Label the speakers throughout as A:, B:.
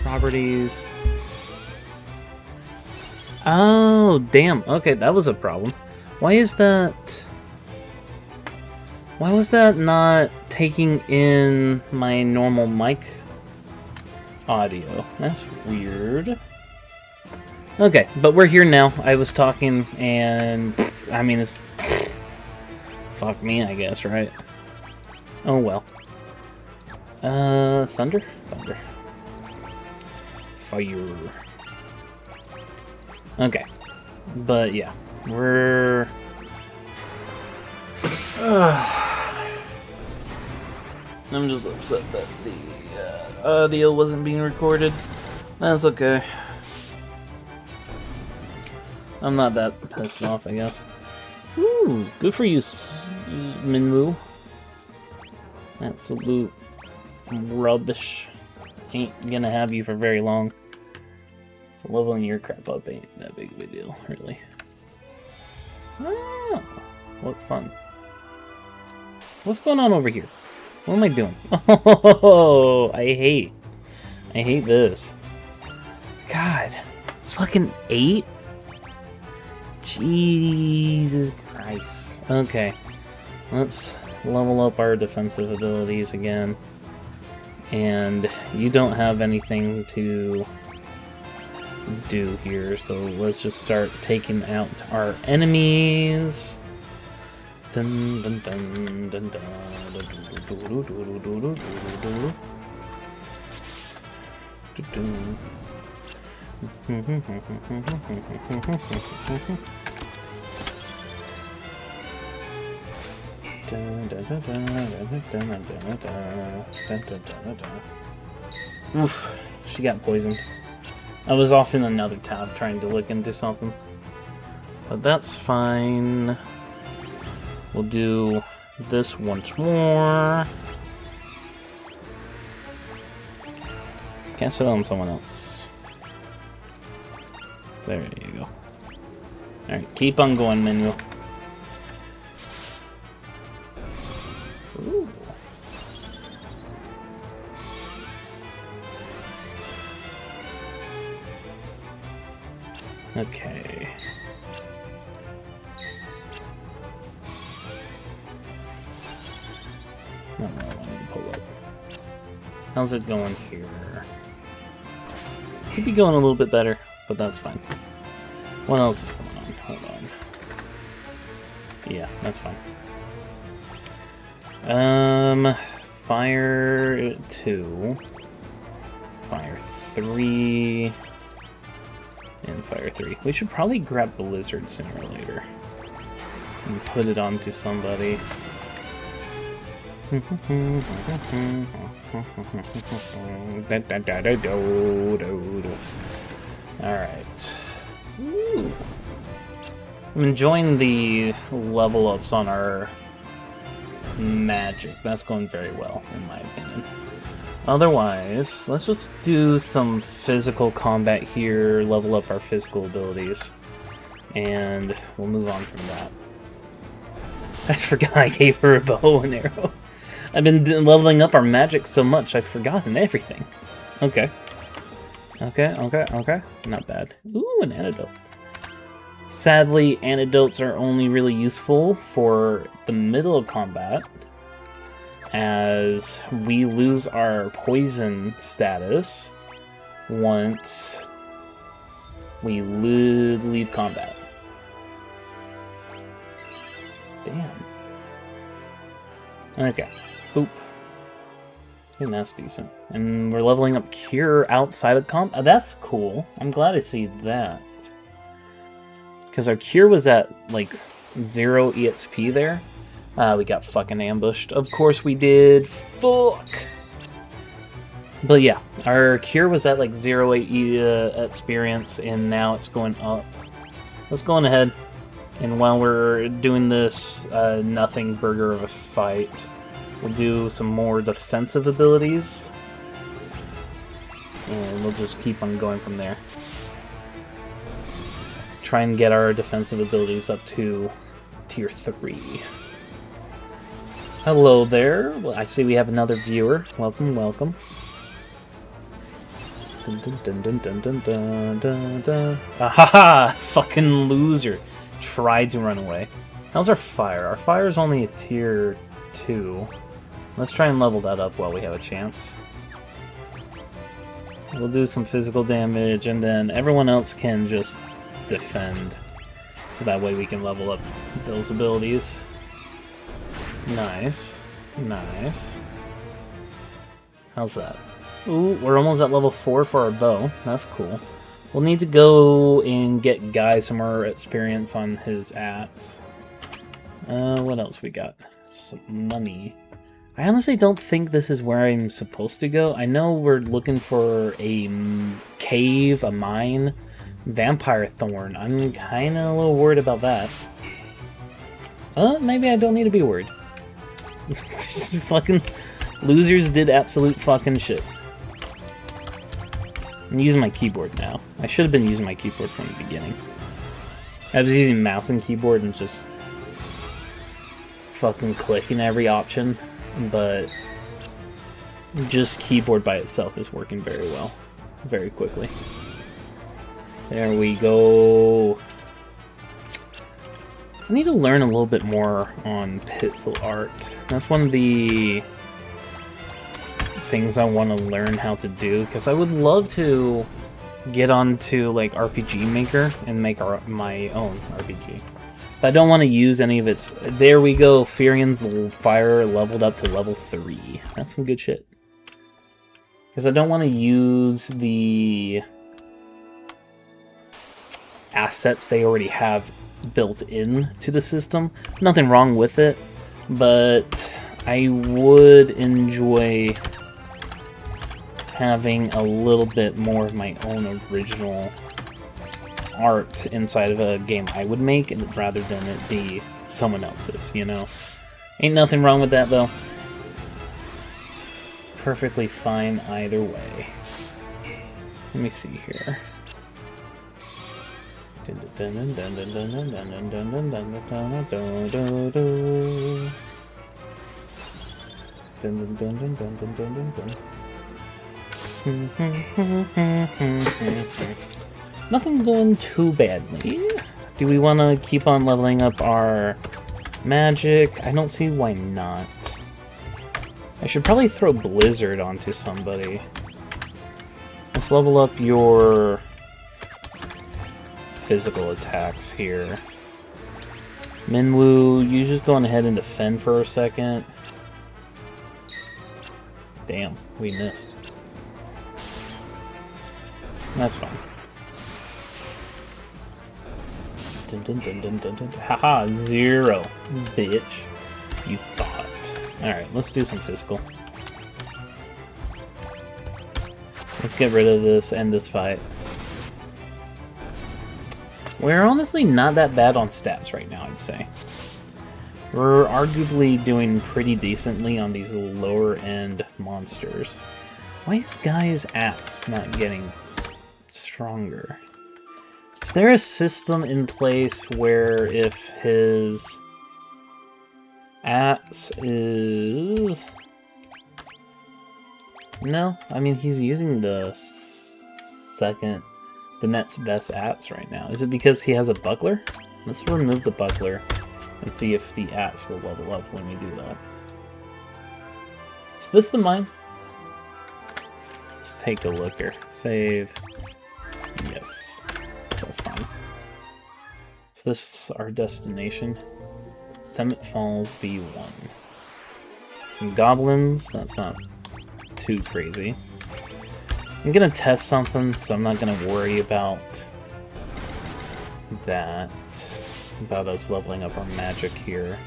A: properties. Oh, damn. Okay, that was a problem. Why is that... Why was that not taking in my normal mic audio? That's weird. Okay, but we're here now. I was talking and... I mean, it's... Fuck me, I guess, right? Oh, well. Thunder? Thunder. Fire. Okay. But, yeah. We're... I'm just upset that the audio wasn't being recorded. That's okay. I'm not that pissed off, I guess. Ooh, good for you, Minwoo. Absolute rubbish. Ain't gonna have you for very long. So leveling your crap up ain't that big of a deal, really. Oh, what fun. What's going on over here? What am I doing? Oh, I hate this. God, fucking 8? Jesus Christ. Okay, let's level up our defensive abilities again. And you don't have anything to do here, so let's just start taking out our enemies. Dun, dun, dun, dun, dun, Oof, she got poisoned. I was off in another tab trying to look into something. But that's fine. We'll do this once more. Cast it on someone else. There you go. Alright, keep on going, Menu. Ooh. Okay. Not really wanting to pull up. How's it going here? Could be going a little bit better, but that's fine. What else is going on? Hold on. Yeah, that's fine. Fire 2, Fire 3, and Fire 3. We should probably grab Blizzard sooner or later and put it onto somebody. Alright. I'm enjoying the level ups on our magic. That's going very well, in my opinion. Otherwise, let's just do some physical combat here, level up our physical abilities, and we'll move on from that. I forgot I gave her a bow and arrow. I've been leveling up our magic so much, I've forgotten everything. Okay. Okay. Not bad. Ooh, an antidote. Sadly, antidotes are only really useful for the middle of combat, as we lose our poison status once we leave combat. Damn. Okay. Oop. I think that's decent. And we're leveling up Cure outside of combat. That's cool. I'm glad to see that. Because our Cure was at, like, 0 EXP there. We got fucking ambushed. Of course we did. Fuck! But yeah, our Cure was at, like, 0 experience, and now it's going up. Let's go on ahead. And while we're doing this nothing burger of a fight, we'll do some more defensive abilities. And we'll just keep on going from there. Try and get our defensive abilities up to tier 3. Hello there. Well, I see we have another viewer. Welcome, welcome. Dun, dun, dun, dun, dun, dun, dun, dun, dun. Ahaha! Fucking loser. Tried to run away. How's our fire? Our fire is only a tier 2. Let's try and level that up while we have a chance. We'll do some physical damage, and then everyone else can just defend. So that way we can level up those abilities. Nice. Nice. How's that? Ooh, we're almost at level 4 for our bow. That's cool. We'll need to go and get Guy some more experience on his ats. What else we got? Some money. I honestly don't think this is where I'm supposed to go. I know we're looking for a cave, a mine, vampire thorn. I'm kind of a little worried about that. Maybe I don't need to be worried. Fucking losers did absolute fucking shit. I'm using my keyboard now. I should have been using my keyboard from the beginning. I was using mouse and keyboard and just fucking clicking every option. But just keyboard by itself is working very well, very quickly. There we go. I need to learn a little bit more on pixel art. That's one of the things I want to learn how to do, because I would love to get onto like RPG Maker and make my own RPG. But I don't want to use any of its... There we go, Furion's fire leveled up to level 3. That's some good shit. Because I don't want to use the assets they already have built in to the system. Nothing wrong with it, but I would enjoy having a little bit more of my own original art inside of a game I would make, rather than it be someone else's, you know? Ain't nothing wrong with that, though. Perfectly fine either way. Let me see here. Nothing going too badly. Do we want to keep on leveling up our magic? I don't see why not. I should probably throw Blizzard onto somebody. Let's level up your physical attacks here. Minwoo, you just going ahead and defend for a second. Damn, we missed. That's fine. Dun, dun, dun, dun, dun, dun. Haha, 0, bitch. You thought. Alright, let's do some physical. Let's get rid of this, end this fight. We're honestly not that bad on stats right now, I'd say. We're arguably doing pretty decently on these lower end monsters. Why is Guy's axe not getting stronger? Is there a system in place where if his axe is... No, I mean he's using the next best axe right now. Is it because he has a buckler? Let's remove the buckler and see if the axe will level up when we do that. Is this the mine? Let's take a look here. Save. Yes. That's fine. Is this our destination? Summit Falls B1. Some goblins. That's not too crazy. I'm gonna test something, so I'm not gonna worry about that. About us leveling up our magic here.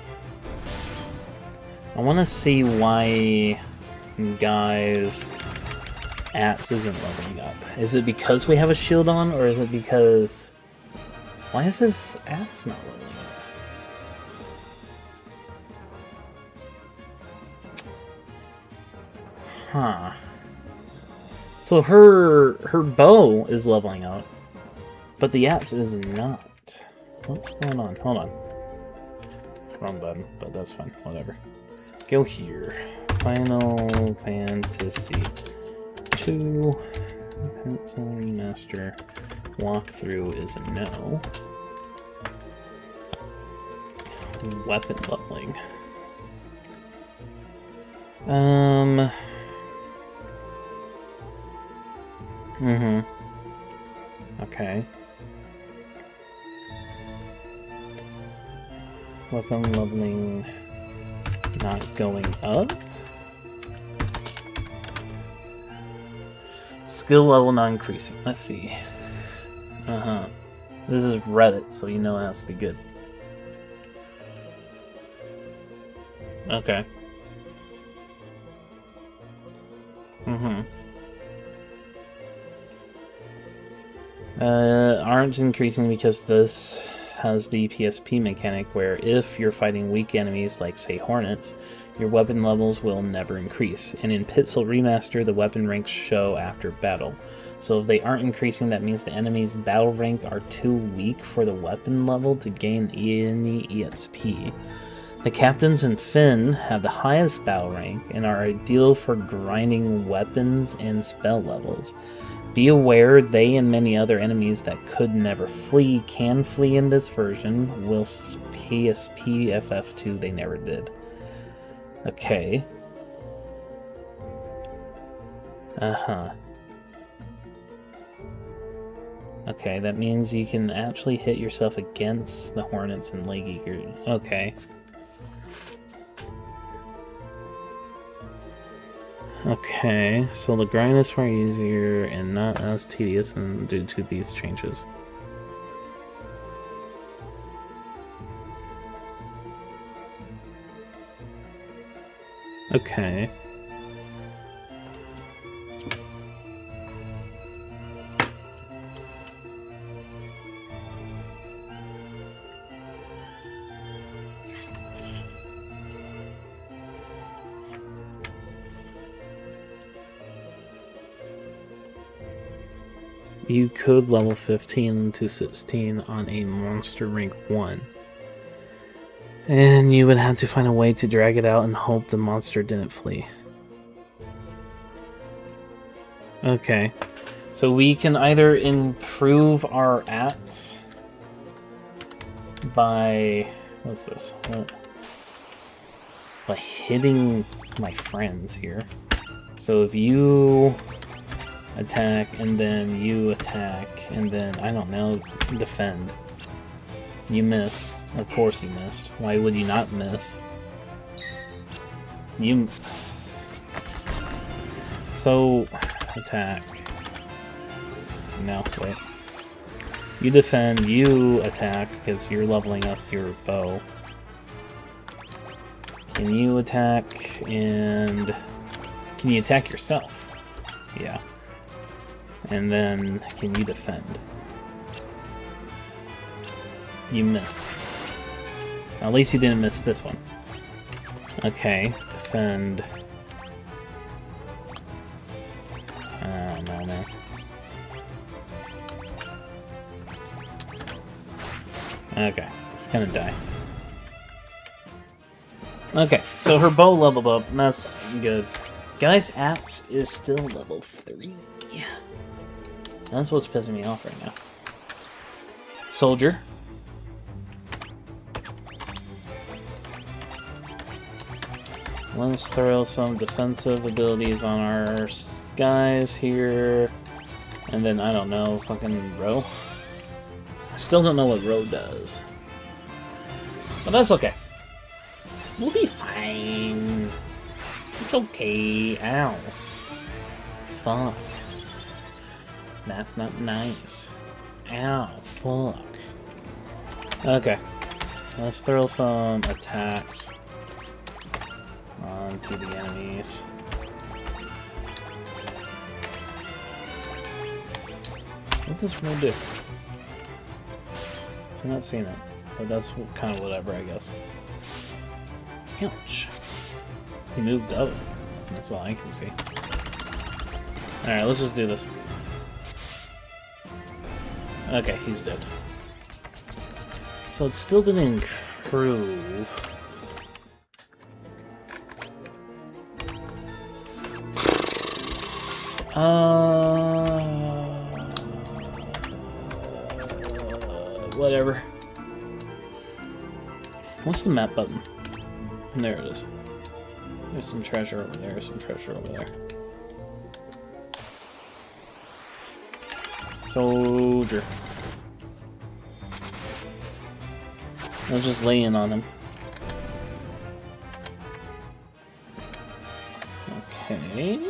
A: I want to see why Guy's axe isn't leveling up. Is it because we have a shield on, or is it because... Why is this axe not leveling up? Huh. So her bow is leveling up, but the axe is not. What's going on? Hold on. Wrong button, but that's fine. Whatever. Go here. Final Fantasy 2. Pencil remaster walkthrough is a no. Weapon leveling. Okay. Weapon leveling not going up? Skill level not increasing. Let's see. This is Reddit, so you know it has to be good. Okay. Aren't increasing because this has the PSP mechanic where if you're fighting weak enemies like, say, hornets, your weapon levels will never increase. And in Pixel Remaster, the weapon ranks show after battle. So if they aren't increasing, that means the enemy's battle rank are too weak for the weapon level to gain any EXP. The captains and Finn have the highest battle rank and are ideal for grinding weapons and spell levels. Be aware they and many other enemies that could never flee can flee in this version, whilst PSP FF2 they never did. Okay. Okay, that means you can actually hit yourself against the Hornets and Leg Eater. Okay. Okay, so the grind is far easier and not as tedious due to these changes. Okay. You could level 15 to 16 on a monster rank 1. And you would have to find a way to drag it out and hope the monster didn't flee. Okay. So we can either improve our ats by... what's this? What? By hitting my friends here. So if you attack, and then you attack, and then, I don't know, defend. You missed. Of course you missed. Why would you not miss? You... So, attack. No, wait. You defend, you attack, because you're leveling up your bow. Can you attack, and... can you attack yourself? Yeah. And then, can you defend? You missed. At least you didn't miss this one. Okay, defend. No, man. Okay, it's gonna die. Okay, so her bow leveled up, and that's good. Guy's axe is still level 3. That's what's pissing me off right now. Soldier. Let's throw some defensive abilities on our guys here. And then, I don't know, fucking Row. I still don't know what Row does. But that's okay. We'll be fine. It's okay. Ow. Fuck. That's not nice. Ow, fuck. Okay. Let's throw some attacks onto the enemies. What does Row do? I'm not seeing it, but that's kind of whatever, I guess. Ouch. He moved up. That's all I can see. Alright, let's just do this. Okay, he's dead. So it still didn't improve. whatever. What's the map button? There it is. There's some treasure over there, some treasure over there. Soldier. I'll just lay in on him. Okay.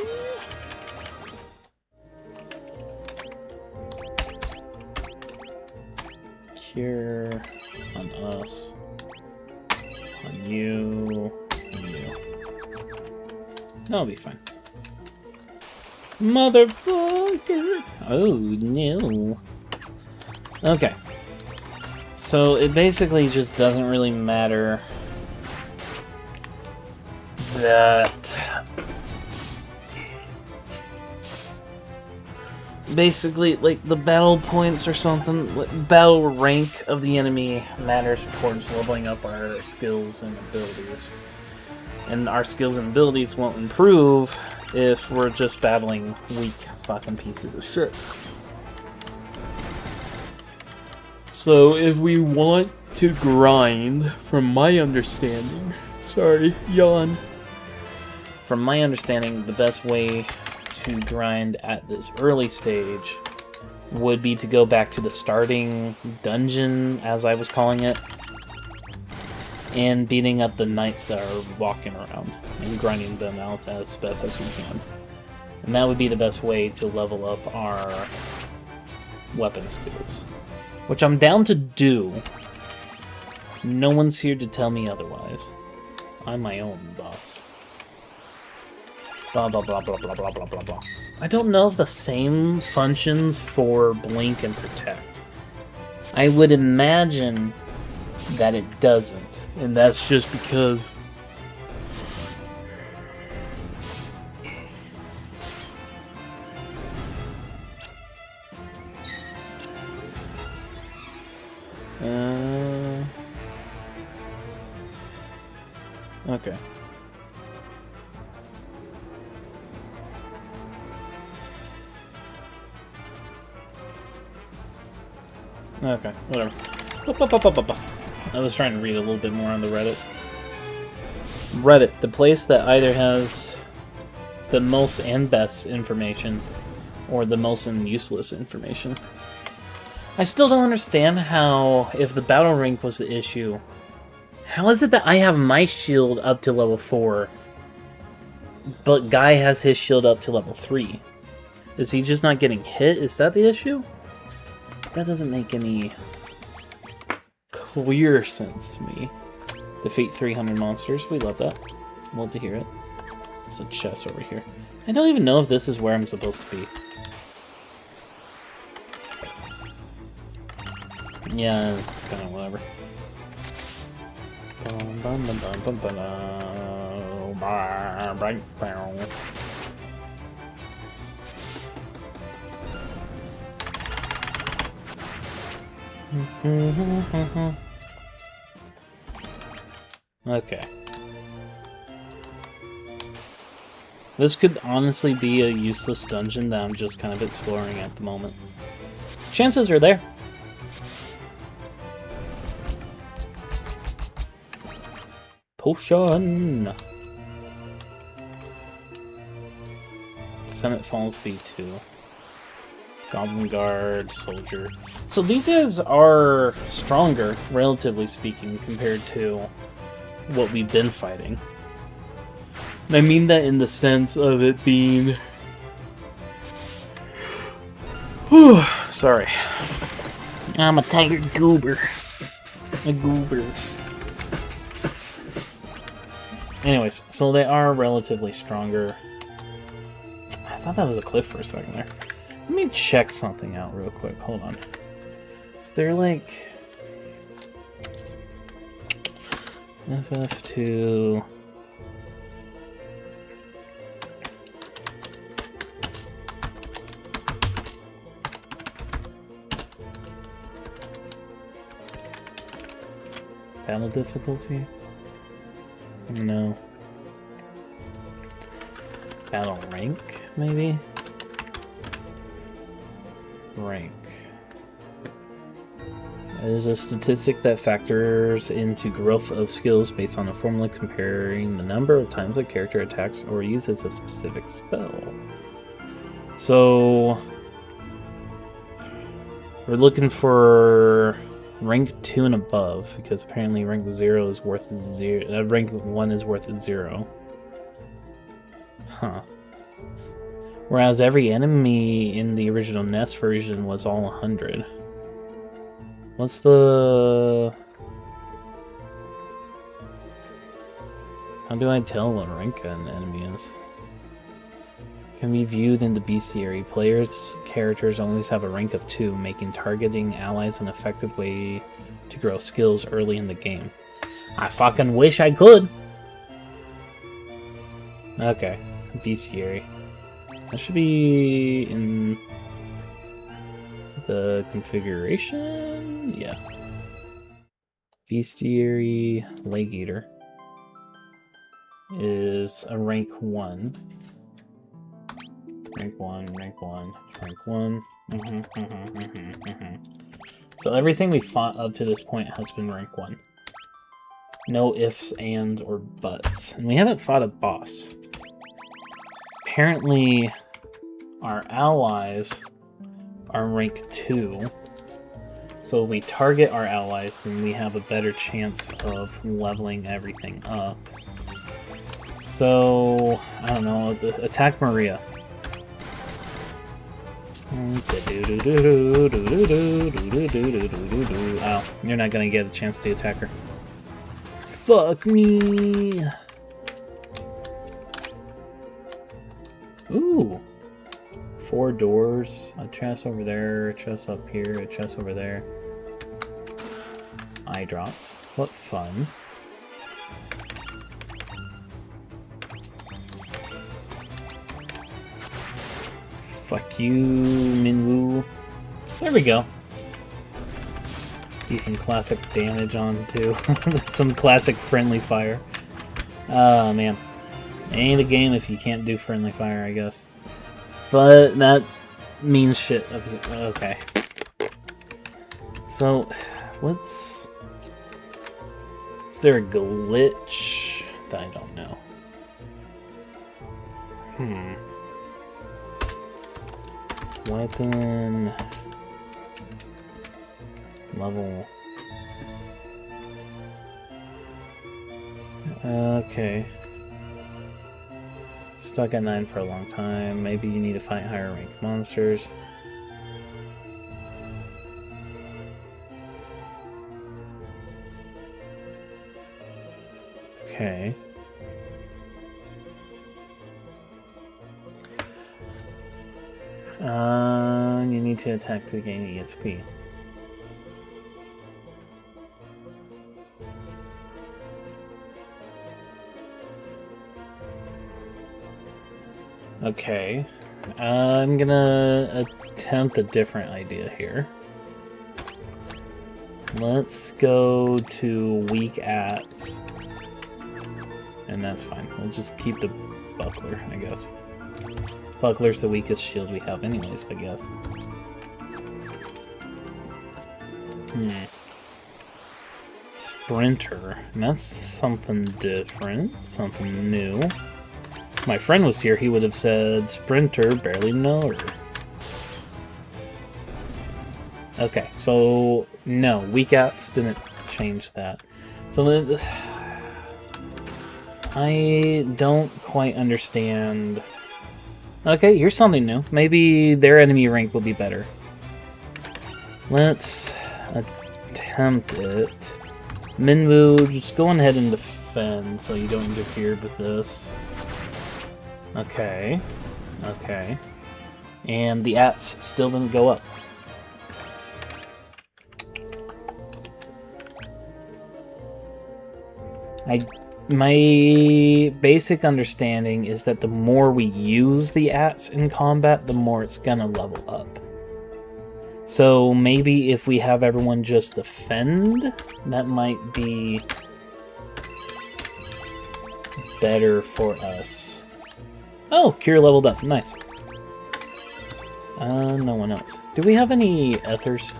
A: Cure on us. On you. And you. That'll be fine. Motherfucker! Oh no. Okay. So it basically just doesn't really matter that basically, like, the battle points or something, like, battle rank of the enemy matters towards leveling up our skills and abilities. And our skills and abilities won't improve if we're just battling weak fucking pieces of shit. So if we want to grind, from my understanding, sorry, yawn. From my understanding, the best way to grind at this early stage would be to go back to the starting dungeon, as I was calling it, and beating up the knights that are walking around and grinding them out as best as we can. And that would be the best way to level up our weapon skills. Which I'm down to do. No one's here to tell me otherwise. I'm my own boss. Blah blah blah blah blah blah blah blah blah. I don't know if the same functions for Blink and Protect. I would imagine that it doesn't, and that's just because okay. Okay, whatever. I was trying to read a little bit more on the Reddit. Reddit, the place that either has the most and best information, or the most and useless information. I still don't understand how, if the battle rank was the issue, how is it that I have my shield up to level 4, but Guy has his shield up to level 3? Is he just not getting hit? Is that the issue? That doesn't make any clear sense to me. Defeat 300 monsters. We love that. Love to hear it. There's a chest over here. I don't even know if this is where I'm supposed to be. Yeah, it's kind of whatever. Okay. This could honestly be a useless dungeon that I'm just kind of exploring at the moment. Chances are there. Potion! Senate Falls B2. Goblin Guard, Soldier. So these guys are stronger, relatively speaking, compared to what we've been fighting. And I mean that in the sense of it being... Whew, sorry. I'm a tired goober. A goober. Anyways, so they are relatively stronger. I thought that was a cliff for a second there. Let me check something out real quick. Hold on. Is there like... FF2... Battle difficulty? No. Battle rank, maybe? Rank. It is a statistic that factors into growth of skills based on a formula comparing the number of times a character attacks or uses a specific spell. So we're looking for rank 2 and above, because apparently rank 0 is worth 0. Rank 1 is worth 0. Huh. Whereas every enemy in the original NES version was all 100. What's the... How do I tell what rank an enemy is? Can be viewed in the bestiary. Players' characters always have a rank of 2, making targeting allies an effective way to grow skills early in the game. I fucking wish I could! Okay, bestiary. That should be in the configuration? Yeah. Bestiary Leg Eater is a rank 1. Rank 1, rank 1, rank 1. So everything we fought up to this point has been rank 1. No ifs, ands, or buts. And we haven't fought a boss. Apparently, our allies are rank 2. So if we target our allies, then we have a better chance of leveling everything up. So, I don't know, attack Maria. Oh, you're not gonna get a chance to attack her. Fuck me! Ooh! 4 doors, a chest over there, a chest up here, a chest over there. Eye drops. What fun. Fuck you, Minwoo. There we go. Do some classic damage on too. Some classic friendly fire. Oh man. Ain't a game if you can't do friendly fire, I guess. But that means shit. Okay. So, what's... Is there a glitch? I don't know. Weapon... Level... Okay. Stuck at 9 for a long time. Maybe you need to fight higher ranked monsters. Okay. You need to attack to gain EXP. Okay, I'm gonna attempt a different idea here. Let's go to weak ats. And that's fine. We'll just keep the buckler, I guess. Buckler's the weakest shield we have anyways, I guess. Sprinter. That's something different. Something new. If my friend was here, he would have said, Sprinter, barely know her. Okay, so no, weak ats didn't change that. So I don't quite understand. Okay, here's something new. Maybe their enemy rank will be better. Let's attempt it. Minwoo, just go ahead and defend so you don't interfere with this. Okay. Okay. And the ats still didn't go up. My basic understanding is that the more we use the ats in combat, the more it's gonna level up. So maybe if we have everyone just defend, that might be better for us. Oh, Cure leveled up. Nice. No one else. Do we have any ethers?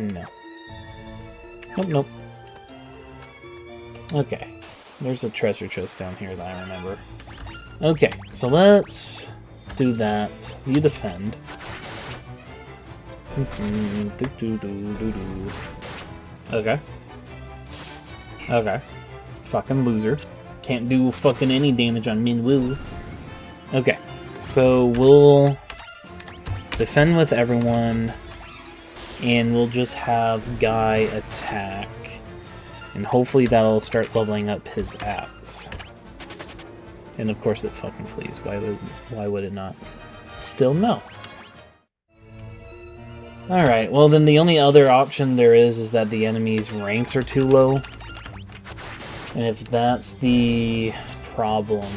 A: No. Nope, nope. Okay. There's a treasure chest down here that I remember. Okay, so let's do that. You defend. Okay. Okay. Fucking loser. Can't do fucking any damage on Minwoo. Okay. So we'll defend with everyone, and we'll just have Guy attack. And hopefully that'll start leveling up his axe. And of course it fucking flees. Why would it not? Still no. Alright, well then the only other option there is that the enemy's ranks are too low. And if that's the problem,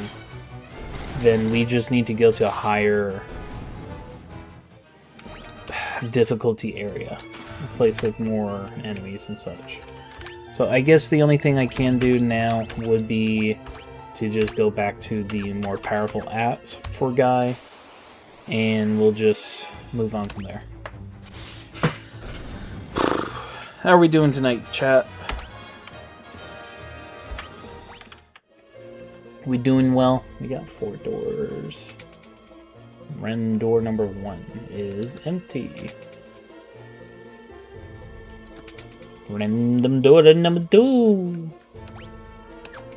A: then we just need to go to a higher difficulty area. A place with more enemies and such. So I guess the only thing I can do now would be to just go back to the more powerful ats for Guy, and we'll just move on from there. How are we doing tonight, chat? We doing well? We got 4 doors. Random door number 1 is empty. Random door number 2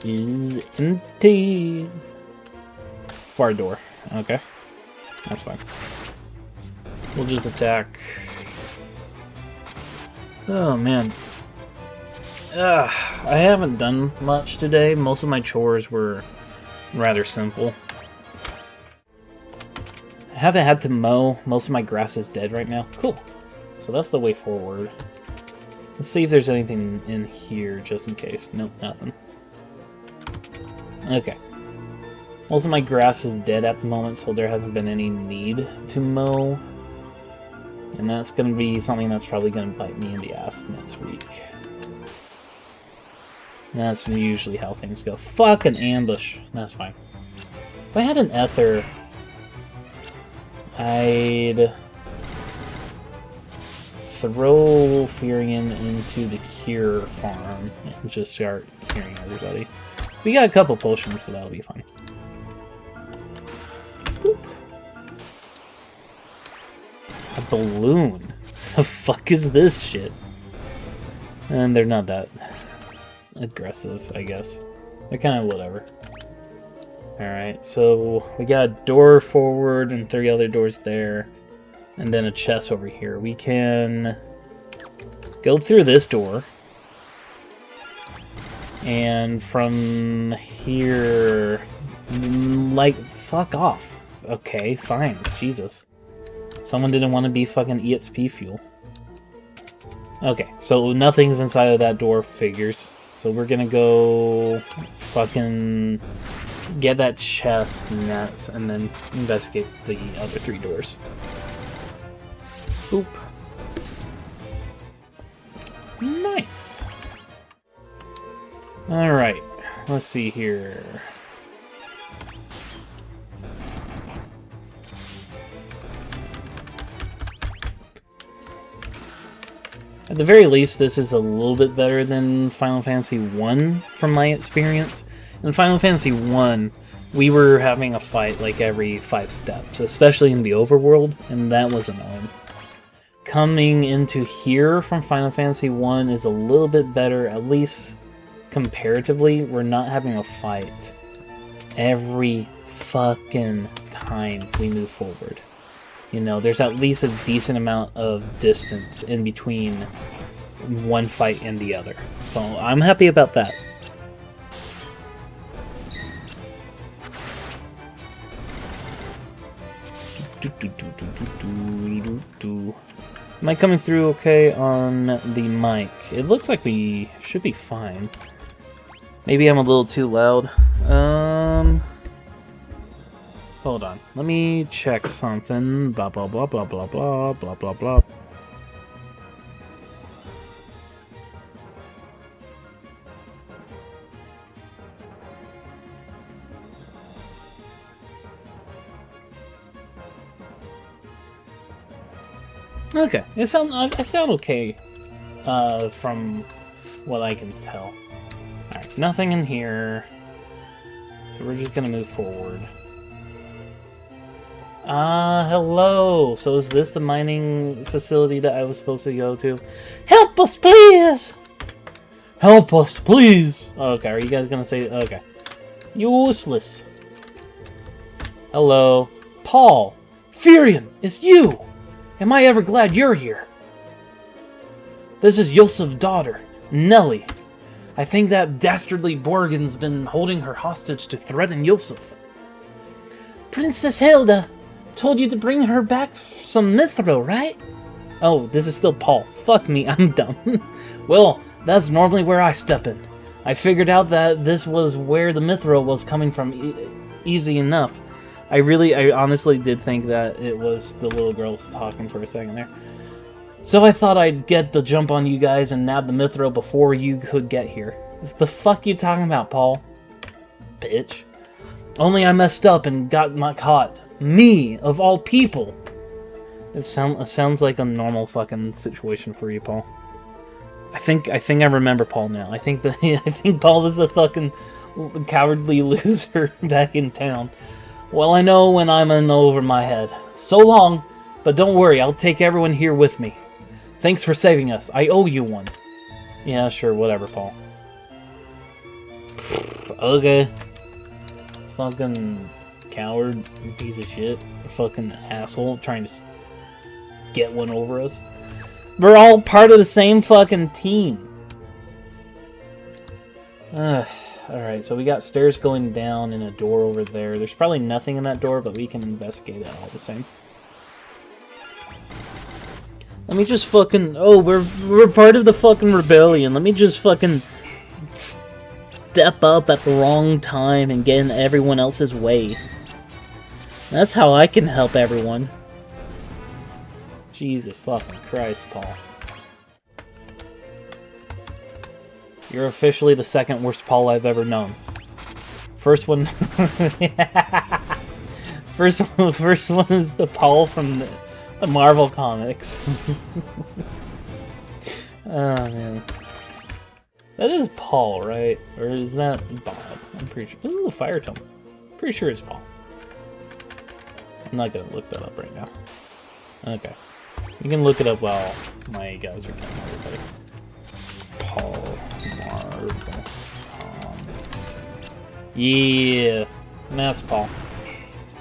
A: is empty. Far door. Okay. That's fine. We'll just attack. Oh, man. I haven't done much today. Most of my chores were rather simple. I haven't had to mow. Most of my grass is dead right now. Cool. So that's the way forward. Let's see if there's anything in here, just in case. Nope, nothing. Okay. Most of my grass is dead at the moment, so there hasn't been any need to mow. And that's going to be something that's probably going to bite me in the ass next week. That's usually how things go. Fucking ambush. That's fine. If I had an ether, I'd throw Furion into the cure farm and just start curing everybody. We got a couple potions, so that'll be fun. Boop. A balloon. The fuck is this shit? And they're not that aggressive, I guess. They're kind of whatever. Alright, so we got a door forward and 3 other doors there. And then a chest over here. We can go through this door. And from here... like, fuck off. Okay, fine. Jesus. Someone didn't want to be fucking EXP fuel. Okay, so nothing's inside of that door, figures. So we're gonna go fucking get that chest and then investigate the other 3 doors. Oop. Nice. Alright, let's see here. At the very least, this is a little bit better than Final Fantasy 1 from my experience. In Final Fantasy 1, we were having a fight like every 5 steps, especially in the overworld, and that was annoying. Coming into here from Final Fantasy 1 is a little bit better, at least comparatively. We're not having a fight every fucking time we move forward. You know, there's at least a decent amount of distance in between one fight and the other. So I'm happy about that. Am I coming through okay on the mic? It looks like we should be fine. Maybe I'm a little too loud. Hold on. Let me check something. Blah, blah, blah, blah, blah, blah, blah, blah, blah. Okay. I sound okay from what I can tell. Alright, nothing in here. So we're just gonna move forward. Hello! So is this the mining facility that I was supposed to go to? Help us, please! Help us, please! Okay, are you guys gonna say... Okay. Useless. Hello. Paul! Furion! It's you! Am I ever glad you're here? This is Yosef's daughter, Nellie. I think that dastardly Borgen's been holding her hostage to threaten Yosef. Princess Hilda told you to bring her back some mithril, right? Oh, this is still Paul. Fuck me, I'm dumb. Well, that's normally where I step in. I figured out that this was where the mithril was coming from easy enough. I honestly did think that it was the little girls talking for a second there. So I thought I'd get the jump on you guys and nab the mithril before you could get here. What the fuck you talking about, Paul? Bitch. Only I messed up and got caught. Me, of all people. It sounds like a normal fucking situation for you, Paul. I think I remember Paul now. I think Paul is the fucking cowardly loser back in town. Well, I know when I'm in over my head. So long, but don't worry, I'll take everyone here with me. Thanks for saving us. I owe you one. Yeah, sure, whatever, Paul. Okay. Fucking coward, piece of shit. Fucking asshole trying to get one over us. We're all part of the same fucking team. Alright, so we got stairs going down and a door over there. There's probably nothing in that door, but we can investigate it all the same. Let me just fucking... Oh, we're part of the fucking rebellion. Let me just fucking step up at the wrong time and get in everyone else's way. That's how I can help everyone. Jesus fucking Christ, Paul. You're officially the second worst Paul I've ever known. First one... first one is the Paul from the Marvel comics. Oh, man. That is Paul, right? Or is that Bob? I'm pretty sure. Ooh, fire tome. Pretty sure it's Paul. I'm not gonna look that up right now. Okay. You can look it up while my guys are killing everybody. Paul Marvel comics. Yeah. That's Paul.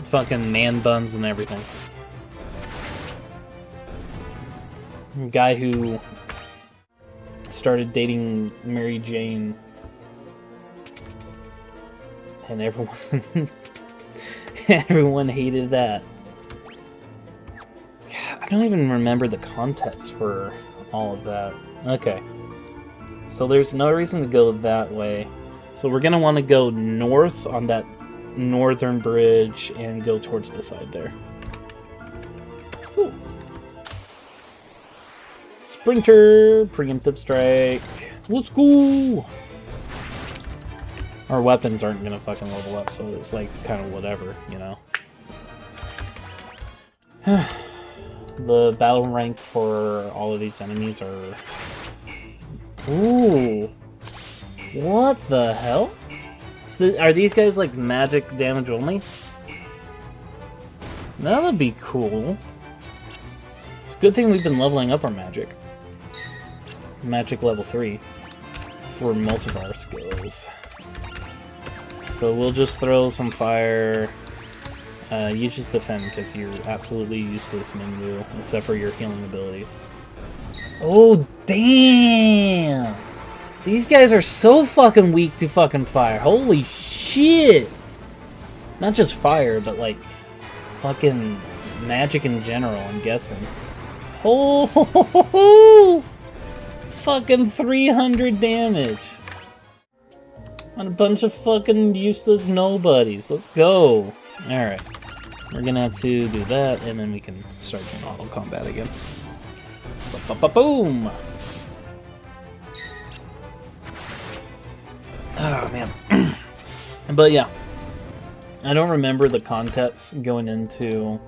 A: Fucking man buns and everything. Guy who started dating Mary Jane, and everyone hated that. I don't even remember the context for all of that. Okay, so there's no reason to go that way, so we're gonna want to go north on that northern bridge and go towards the side there. Cool. Sprinter, preemptive strike. Let's go! Our weapons aren't gonna fucking level up, so it's like kind of whatever, you know. The battle rank for all of these enemies are... Ooh! What the hell? So are these guys like magic damage only? That would be cool. It's a good thing we've been leveling up our magic. Magic level 3 for most of our skills. So we'll just throw some fire. You just defend because you're absolutely useless, Minwu, except for your healing abilities. Oh, damn! These guys are so fucking weak to fucking fire. Holy shit! Not just fire, but like fucking magic in general, I'm guessing. Oh, ho, ho, ho, ho. Fucking 300 damage on a bunch of fucking useless nobodies. Let's go. Alright. We're gonna have to do that, and then we can start doing auto combat again. Boom! Oh, man. But yeah. I don't remember the context going into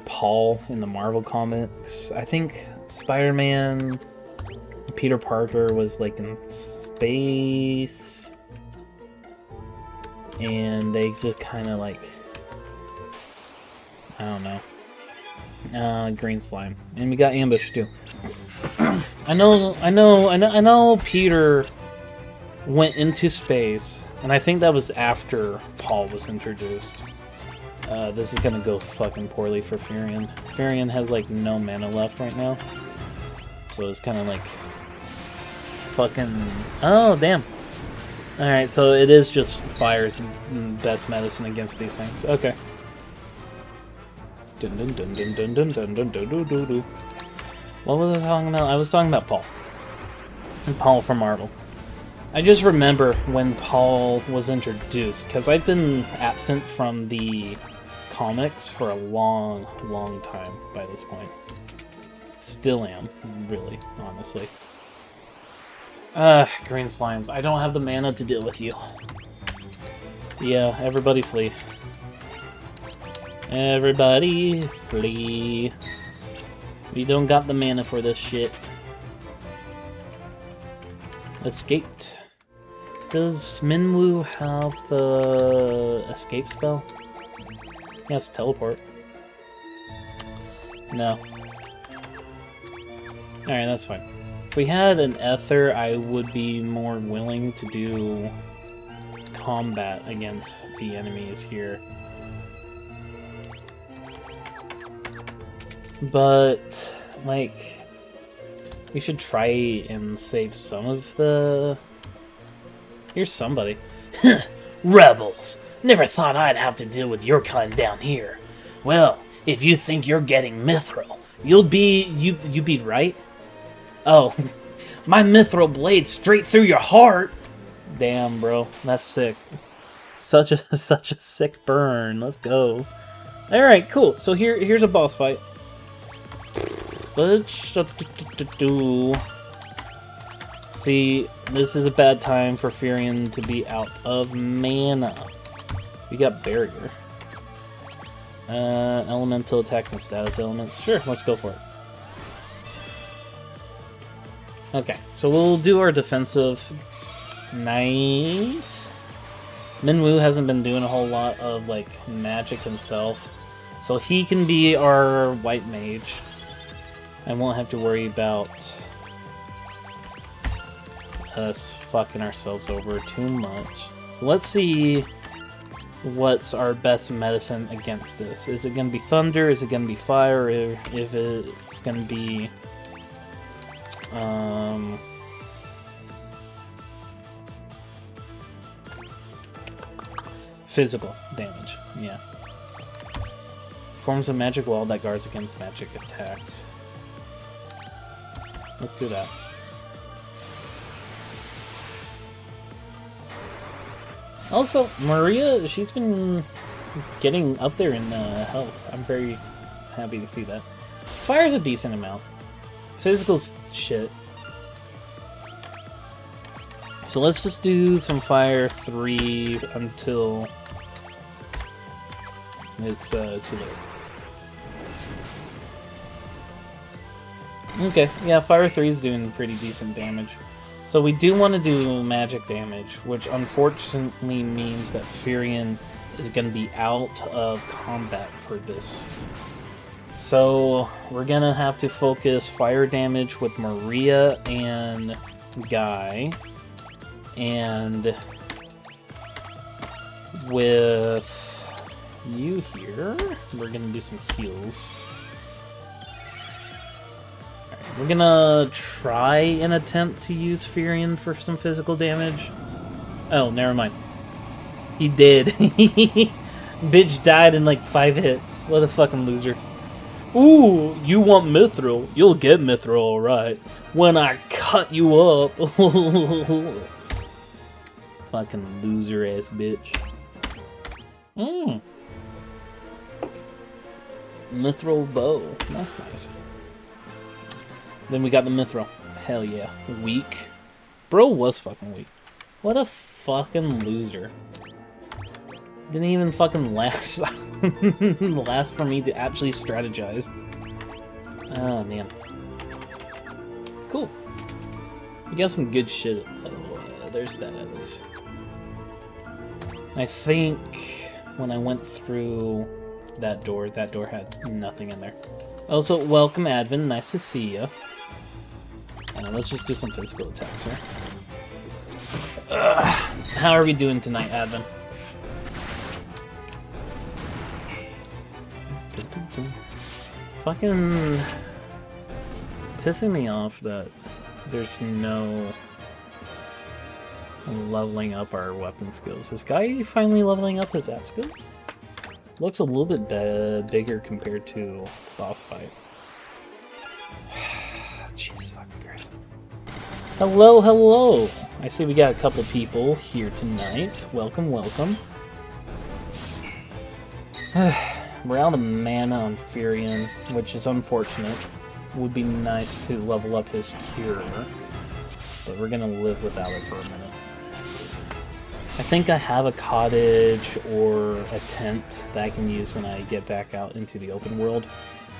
A: Paul in the Marvel comics. I think Spider-Man Peter Parker was like in space, and they just kind of like, I don't know, green slime, and we got Ambush too. I know. Peter went into space, and I think that was after Paul was introduced. This is gonna go fucking poorly for Furion. Furion has like no mana left right now, so it's kind of like fucking. Oh damn! All right, so it is just fire's best medicine against these things. Okay. Dun dun dun dun dun dun dun dun dun dun dun dun. What was I talking about? I was talking about Paul. And Paul from Marvel. I just remember when Paul was introduced, because I've been absent from the comics for a long, long time by this point. Still am, really, honestly. Green slimes. I don't have the mana to deal with you. Yeah, everybody flee. Everybody flee. We don't got the mana for this shit. Escaped. Does Minwoo have the escape spell? Yes, teleport. No. Alright, that's fine. If we had an Ether, I would be more willing to do combat against the enemies here. But, like, we should try and save some of the... Here's somebody. Rebels! Never thought I'd have to deal with your kind down here. Well, if you think you're getting mithril, you'd be right. Oh, my mithril blade straight through your heart! Damn, bro. That's sick. Such a sick burn. Let's go. Alright, cool. So here's a boss fight. See, this is a bad time for Furion to be out of mana. We got barrier. Elemental attacks and status elements. Sure, let's go for it. Okay, so we'll do our defensive. Nice. Minwoo hasn't been doing a whole lot of like magic himself, so he can be our white mage. I won't have to worry about us fucking ourselves over too much. So let's see what's our best medicine against this. Is it going to be thunder? Is it going to be fire? Or if it's going to be... physical damage, yeah. Forms a magic wall that guards against magic attacks. Let's do that. Also, Maria, she's been getting up there in health. I'm very happy to see that. Fire's a decent amount. Physical's shit. So let's just do some fire 3 until it's too late. Okay, yeah, fire 3 is doing pretty decent damage. So we do want to do magic damage, which unfortunately means that Furion is going to be out of combat for this. So we're going to have to focus fire damage with Maria and Guy. And with you here, we're going to do some heals. We're gonna try and attempt to use Furion for some physical damage. Oh, never mind. He did. Bitch died in like 5 hits. What a fucking loser. Ooh, you want mithril? You'll get mithril, alright. When I cut you up. Fucking loser ass bitch. Mithril bow. That's nice. Then we got the mithril. Hell yeah. Weak. Bro was fucking weak. What a fucking loser. Didn't even fucking last last for me to actually strategize. Oh man. Cool. We got some good shit. There's that at least. I think when I went through that door had nothing in there. Also, welcome Advent, nice to see you. Let's just do some physical attacks here. How are we doing tonight, Advent? Fucking pissing me off that there's no leveling up our weapon skills. Is Guy finally leveling up his at skills? Looks a little bit bigger compared to the boss fight. Jesus fucking Christ. Hello, hello! I see we got a couple people here tonight. Welcome, welcome. We're out of mana on Furion, which is unfortunate. Would be nice to level up his cure, but we're gonna live without it for a minute. I think I have a cottage or a tent that I can use when I get back out into the open world.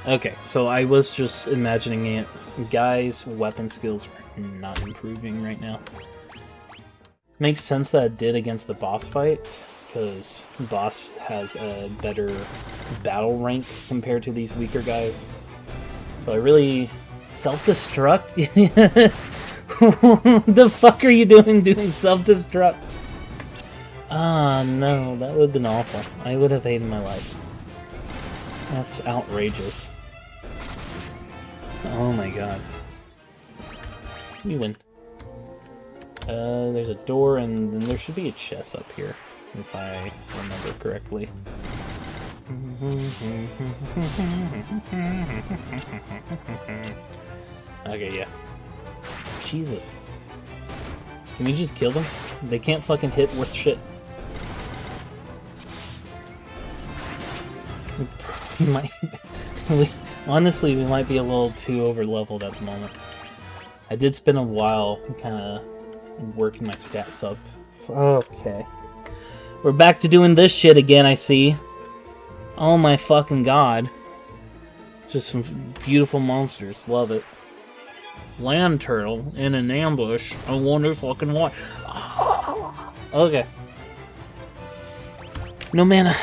A: Okay, so I was just imagining it. Guys' weapon skills are not improving right now. Makes sense that it did against the boss fight, because the boss has a better battle rank compared to these weaker guys. So I really... Self-destruct? The fuck are you doing self-destruct? Ah, no, that would have been awful. I would have hated my life. That's outrageous. Oh my god. We win. There's a door, and then there should be a chest up here, if I remember correctly. Okay, yeah. Jesus. Can we just kill them? They can't fucking hit worth shit. We might... Honestly, we might be a little too over-leveled at the moment. I did spend a while kind of working my stats up. Okay. We're back to doing this shit again, I see. Oh my fucking god. Just some beautiful monsters. Love it. Land turtle in an ambush. I wonder fucking what. Okay. No mana.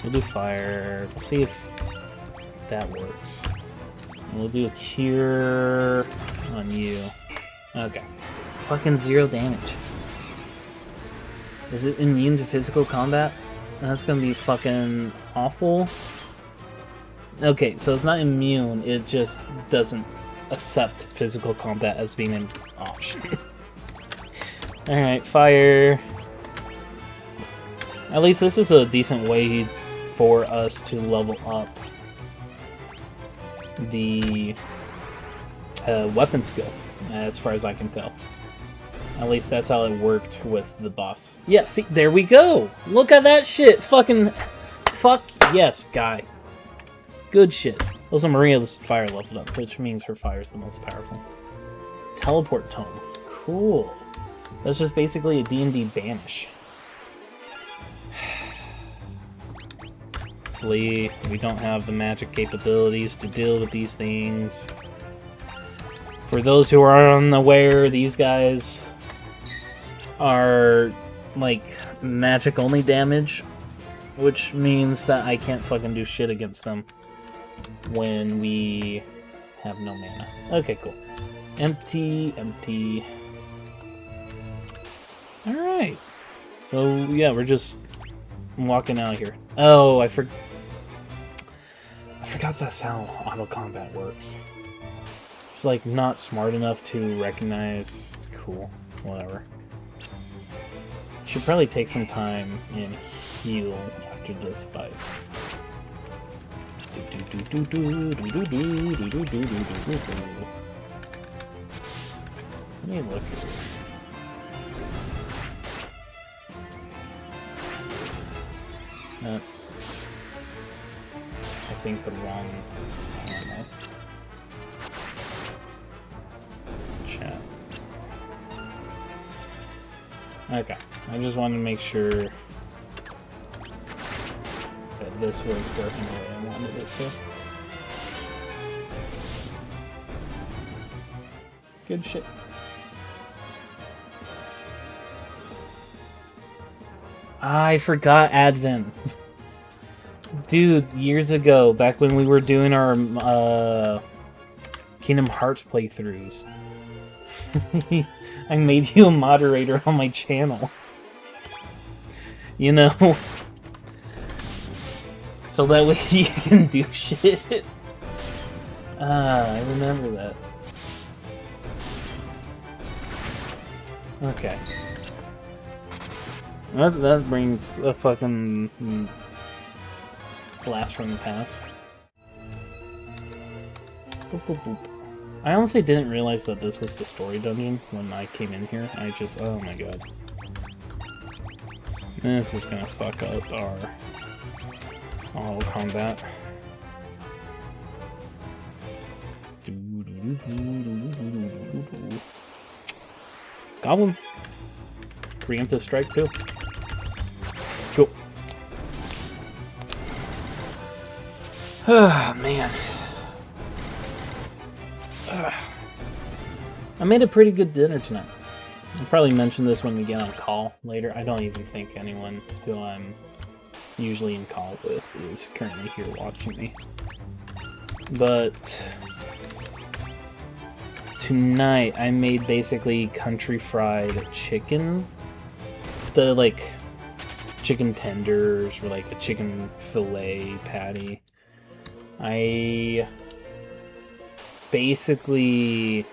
A: We'll do fire. We'll see if that works. We'll do a cure on you. Okay. Fucking 0 damage. Is it immune to physical combat? That's gonna be fucking awful. Okay, so it's not immune, it just doesn't accept physical combat as being an option. Alright, fire. At least this is a decent way for us to level up the weapon skill, as far as I can tell. At least that's how it worked with the boss. Yeah, see, there we go! Look at that shit! Fucking... Fuck yes, guy. Good shit. Also, Maria's fire leveled up, which means her fire is the most powerful. Teleport tome. Cool. That's just basically a D&D banish. Hopefully, we don't have the magic capabilities to deal with these things. For those who are unaware, these guys are, like, magic-only damage, which means that I can't fucking do shit against them when we have no mana. Okay, cool. Empty, empty. Alright. So, yeah, we're just walking out here. Oh, I forgot that's how auto combat works. It's like not smart enough to recognize. Cool, whatever. Should probably take some time and heal after this fight. Let me look here. That's, I think, the wrong panel. Chat. Okay, I just wanted to make sure that this was working the way I wanted it to. Good shit. I forgot Advent. Dude, years ago, back when we were doing our Kingdom Hearts playthroughs, I made you a moderator on my channel. You know? So that way you can do shit. I remember that. Okay. That brings a fucking blast from the past. Boop, boop, boop. I honestly didn't realize that this was the story dungeon when I came in here. I just, oh my god. This is gonna fuck up our auto combat. Goblin. Preemptive strike too. Go. Ah, man. I made a pretty good dinner tonight. I'll probably mention this when we get on call later. I don't even think anyone who I'm usually in call with is currently here watching me. But tonight I made basically country fried chicken. Instead of like chicken tenders or like a chicken fillet patty. I basically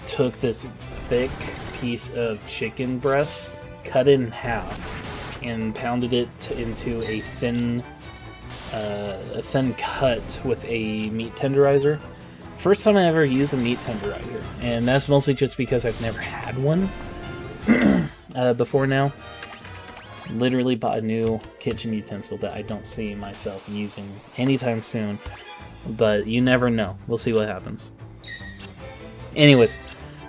A: took this thick piece of chicken breast, cut it in half, and pounded it into a thin cut with a meat tenderizer. First time I ever used a meat tenderizer, and that's mostly just because I've never had one before now. Literally bought a new kitchen utensil that I don't see myself using anytime soon, but you never know. We'll see what happens. Anyways,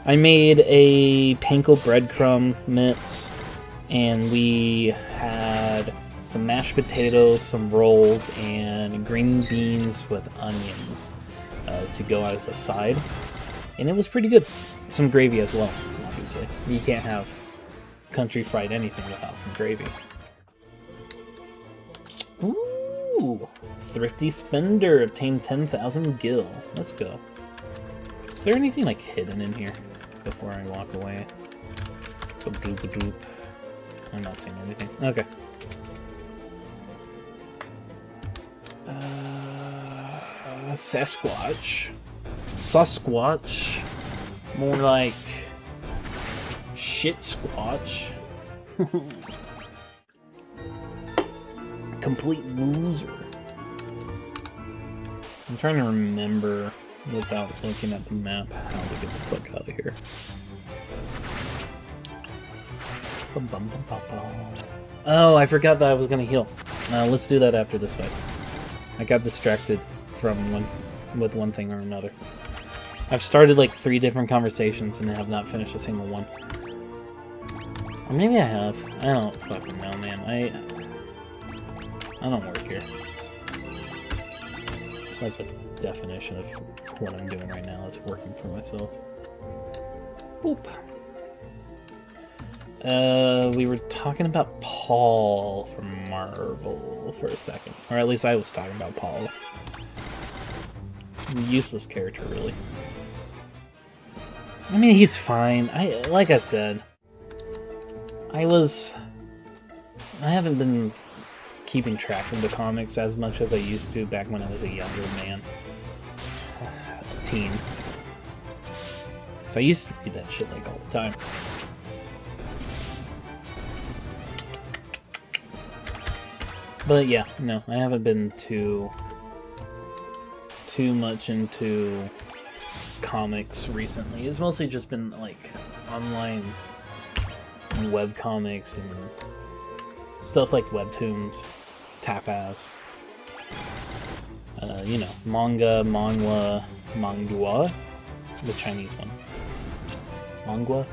A: I made a panko breadcrumb mix, and we had some mashed potatoes, some rolls, and green beans with onions to go as a side. And it was pretty good. Some gravy as well, obviously. You can't have country fried anything without some gravy. Ooh! Thrifty Spender obtained 10,000 gil. Let's go. Is there anything like hidden in here before I walk away? Ba-doop-a-doop. I'm not seeing anything. Okay. Sasquatch. Sasquatch. More like shit squatch. Complete loser. I'm trying to remember without looking at the map how to get the fuck out of here. Oh, I forgot that I was gonna heal. Let's do that after this fight. I got distracted with one thing or another. I've started like 3 different conversations and I have not finished a single one. Or maybe I have. I don't fucking know, man. I don't work here. It's like the definition of what I'm doing right now is working for myself. Boop. We were talking about Paul from Marvel for a second. Or at least I was talking about Paul. Useless character, really. I mean, he's fine. Like I said, I haven't been keeping track of the comics as much as I used to back when I was a younger man. A teen. So I used to read that shit like all the time. But yeah, no, I haven't been too much into comics recently. It's mostly just been like online web comics and stuff like webtoons, tapas, you know, manga, manhwa, manghua, the Chinese one. Manghua?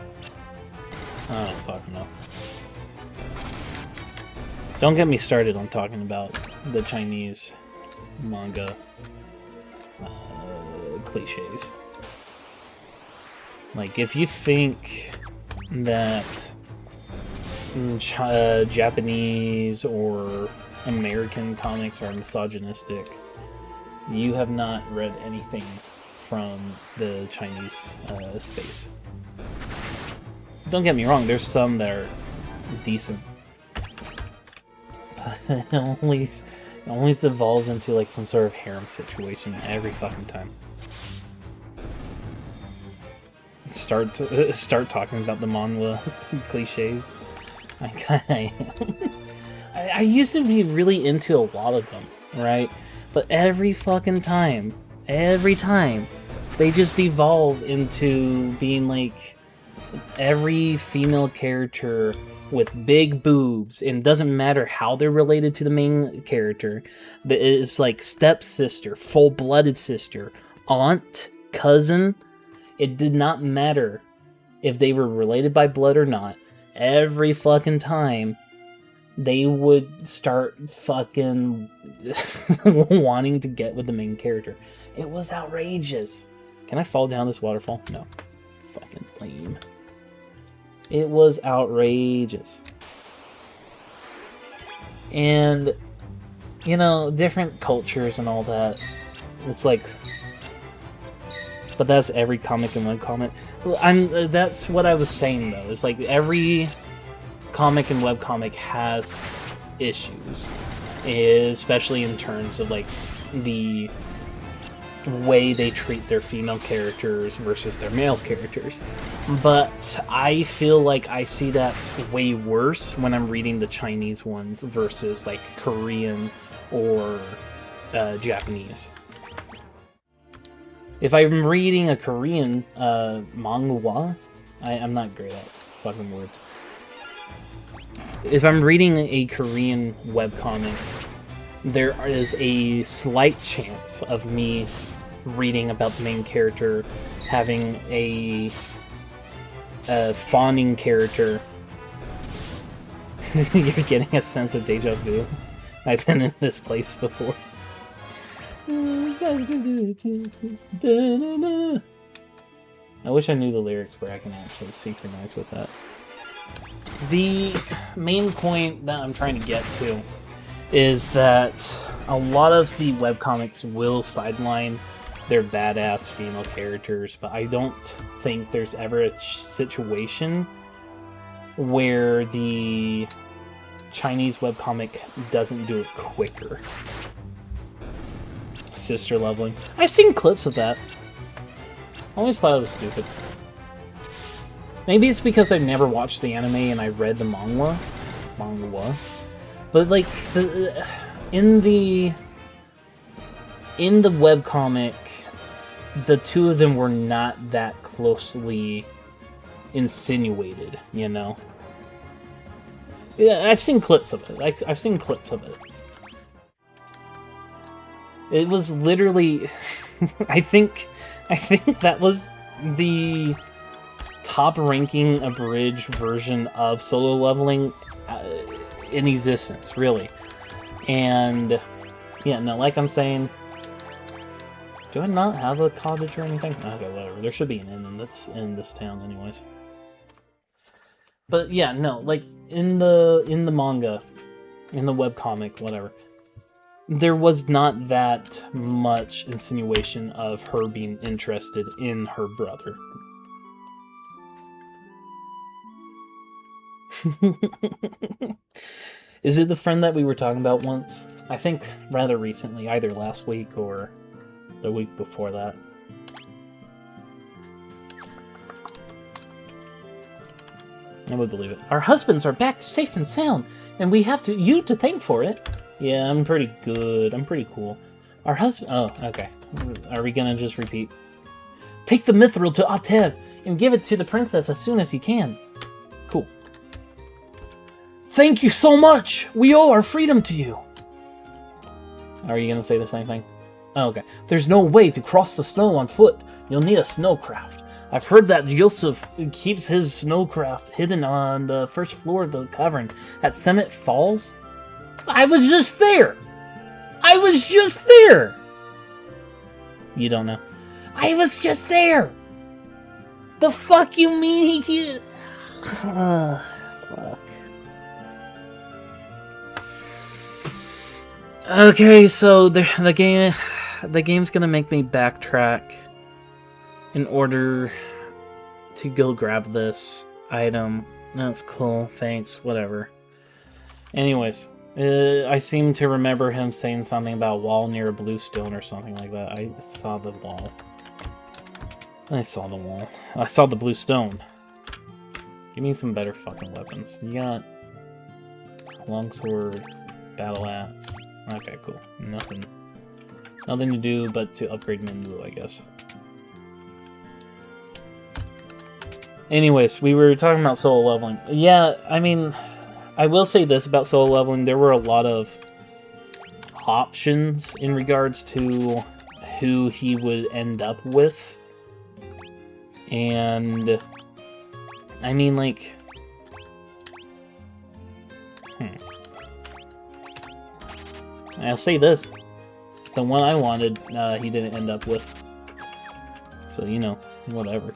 A: I don't fucking know. Don't get me started on talking about the Chinese manga. cliches. Like, if you think that Japanese or American comics are misogynistic, you have not read anything from the Chinese space. Don't get me wrong, there's some that are decent. It always devolves into like some sort of harem situation every fucking time. Start talking about the manga cliches. I kind of am. I used to be really into a lot of them, right? But every time, they just evolve into being like every female character with big boobs, and doesn't matter how they're related to the main character. It's like stepsister, full-blooded sister, aunt, cousin. It did not matter if they were related by blood or not. Every fucking time, they would start fucking wanting to get with the main character. It was outrageous. Can I fall down this waterfall? No. Fucking lame. It was outrageous. And, you know, different cultures and all that. It's like... But that's every comic and webcomic. That's what I was saying, though. It's like every comic and webcomic has issues. Especially in terms of, like, the way they treat their female characters versus their male characters. But I feel like I see that way worse when I'm reading the Chinese ones versus, like, Korean or Japanese. If I'm reading a Korean manga, I'm not great at fucking words. If I'm reading a Korean webcomic, there is a slight chance of me reading about the main character having a fawning character. You're getting a sense of deja vu. I've been in this place before. I wish I knew the lyrics where I can actually synchronize with that. The main point that I'm trying to get to is that a lot of the webcomics will sideline their badass female characters, but I don't think there's ever a situation where the Chinese webcomic doesn't do it quicker. Sister leveling. I've seen clips of that. I always thought it was stupid. Maybe it's because I've never watched the anime and I read the manga. But like in the webcomic, the two of them were not that closely insinuated, you know? Yeah, I've seen clips of it. I've seen clips of it. It was literally... I think that was the top-ranking abridged version of solo leveling in existence, really. And, yeah, no, like I'm saying... Do I not have a cottage or anything? Okay, whatever. There should be an inn in this town anyways. But, yeah, no, like, in the manga, in the webcomic, whatever... There was not that much insinuation of her being interested in her brother. Is it the friend that we were talking about once? I think rather recently, either last week or the week before that. I would believe it. Our husbands are back safe and sound, and we have you to thank for it. Yeah, I'm pretty good. I'm pretty cool. Our husband... Oh, okay. Are we gonna just repeat? Take the mithril to Ater and give it to the princess as soon as you can. Cool. Thank you so much! We owe our freedom to you! Are you gonna say the same thing? Oh, okay. There's no way to cross the snow on foot. You'll need a snowcraft. I've heard that Yusuf keeps his snowcraft hidden on the first floor of the cavern at Summit Falls. I was just there! I was just there! You don't know. I was just there! The fuck you mean he can't... fuck. Okay, so the game's gonna make me backtrack in order to go grab this item. That's cool, thanks, whatever. Anyways, I seem to remember him saying something about a wall near a blue stone or something like that. I saw the wall. I saw the wall. I saw the blue stone. Give me some better fucking weapons. You got longsword, battle axe. Okay, cool. Nothing to do but to upgrade Minwu, I guess. Anyways, we were talking about solo leveling. Yeah, I mean, I will say this about solo leveling. There were a lot of options in regards to who he would end up with. And, I mean, like... I'll say this. The one I wanted, he didn't end up with. So, you know, whatever.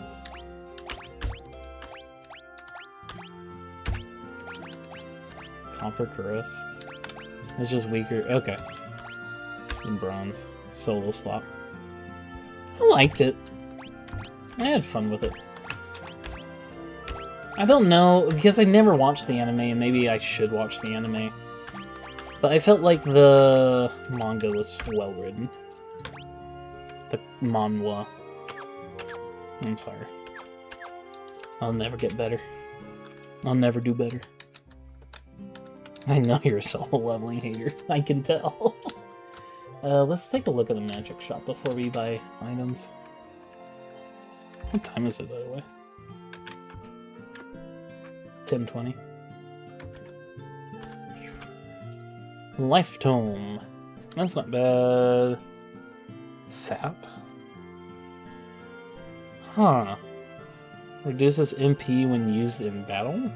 A: Copper Caress. It's just weaker. Okay. In bronze. Solo slot. I liked it. I had fun with it. I don't know, because I never watched the anime, and maybe I should watch the anime. But I felt like the manga was well written. The manhwa. I'm sorry. I'll never get better. I'll never do better. I know you're a solo leveling hater. I can tell. Let's take a look at the magic shop before we buy items. What time is it, by the way? 10:20. Life Tome. That's not bad. Sap? Huh. Reduces MP when used in battle?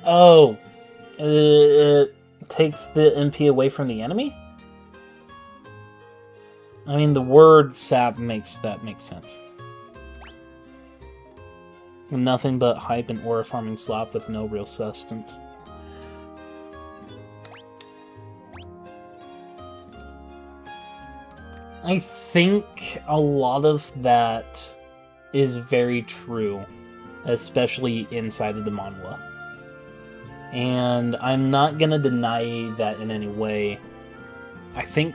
A: Oh! It takes the MP away from the enemy? I mean, the word sap makes that make sense. Nothing but hype and aura farming slop with no real sustenance. I think a lot of that is very true, especially inside of the manhwa. And I'm not gonna deny that in any way. I think,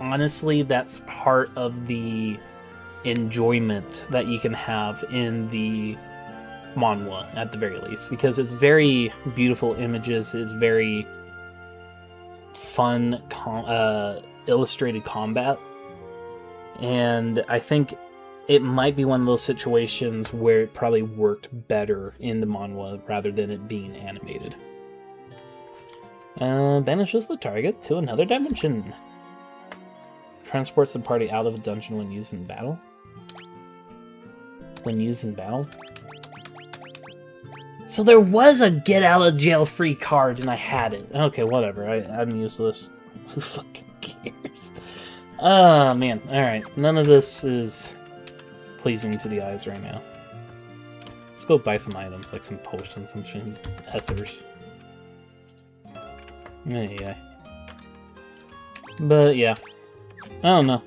A: honestly, that's part of the enjoyment that you can have in the manhwa, at the very least. Because it's very beautiful images, it's very fun, illustrated combat. And I think it might be one of those situations where it probably worked better in the manhwa rather than it being animated. Banishes the target to another dimension. Transports the party out of a dungeon when used in battle. When used in battle? So there was a get out of jail free card and I had it. Okay, whatever. I'm useless. Who fucking cares? Oh, man. Alright. None of this is pleasing to the eyes right now. Let's go buy some items, like some potions, some ethers. Yeah. But, yeah. I don't know.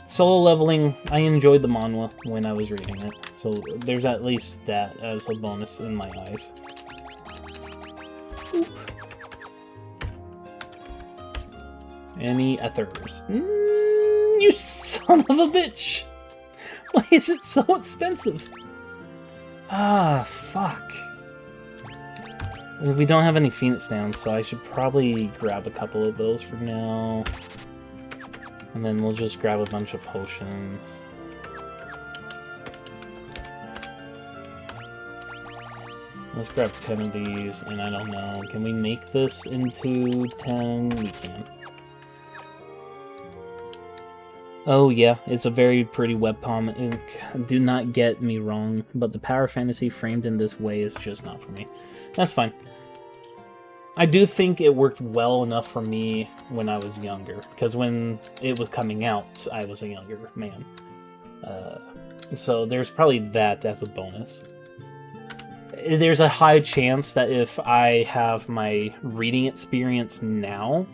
A: Solo leveling, I enjoyed the manhwa when I was reading it. So there's at least that as a bonus in my eyes. Oop. Any ethers? You son of a bitch! Why is it so expensive? Ah, fuck. We don't have any Phoenix down, so I should probably grab a couple of those for now. And then we'll just grab a bunch of potions. Let's grab 10 of these, and I don't know. Can we make this into 10? We can. Oh yeah, it's a very pretty webcomic. Do not get me wrong, but the power fantasy framed in this way is just not for me. That's fine. I do think it worked well enough for me when I was younger, because when it was coming out, I was a younger man. So there's probably that as a bonus. There's a high chance that if I have my reading experience now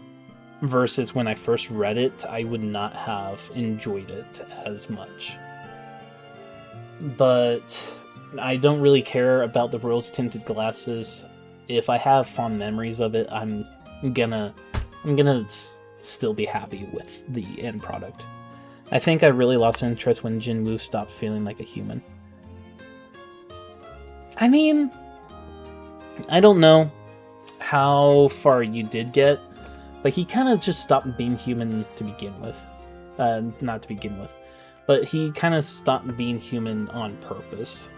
A: versus when I first read it, I would not have enjoyed it as much. But I don't really care about the rose-tinted glasses. If I have fond memories of it, I'm gonna still be happy with the end product. I think I really lost interest when Jinwoo stopped feeling like a human. I mean, I don't know how far you did get, but he kind of just stopped being human to begin with. Not to begin with, but he kind of stopped being human on purpose.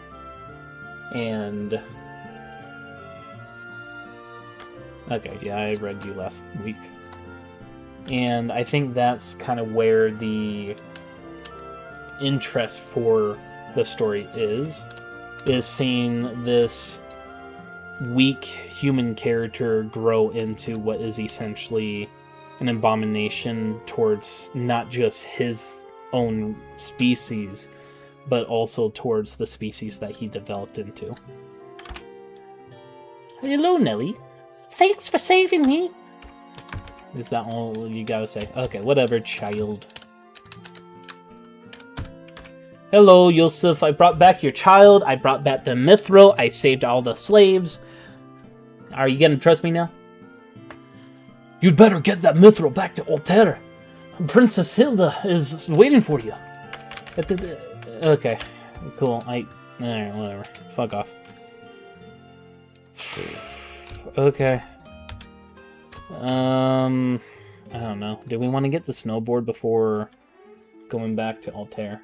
A: And... okay, yeah, I read you last week. And I think that's kind of where the interest for the story is seeing this weak human character grow into what is essentially an abomination towards not just his own species, but also towards the species that he developed into. Hello, Nelly. Thanks for saving me. Is that all you gotta say? Okay, whatever, child. Hello, Yusuf. I brought back your child. I brought back the mithril. I saved all the slaves. Are you gonna trust me now? You'd better get that mithril back to Altair. Princess Hilda is waiting for you. Okay, cool. Alright, whatever. Fuck off. Okay. I don't know. Do we want to get the snowboard before going back to Altair?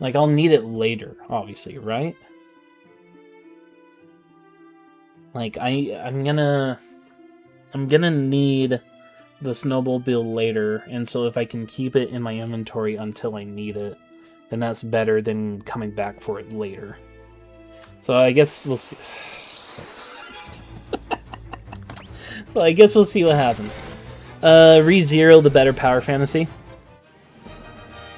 A: Like, I'll need it later, obviously, right? Like, I'm gonna need the snowmobile later, and so if I can keep it in my inventory until I need it, then that's better than coming back for it later. So I guess we'll see. So I guess we'll see what happens. ReZero the better power fantasy.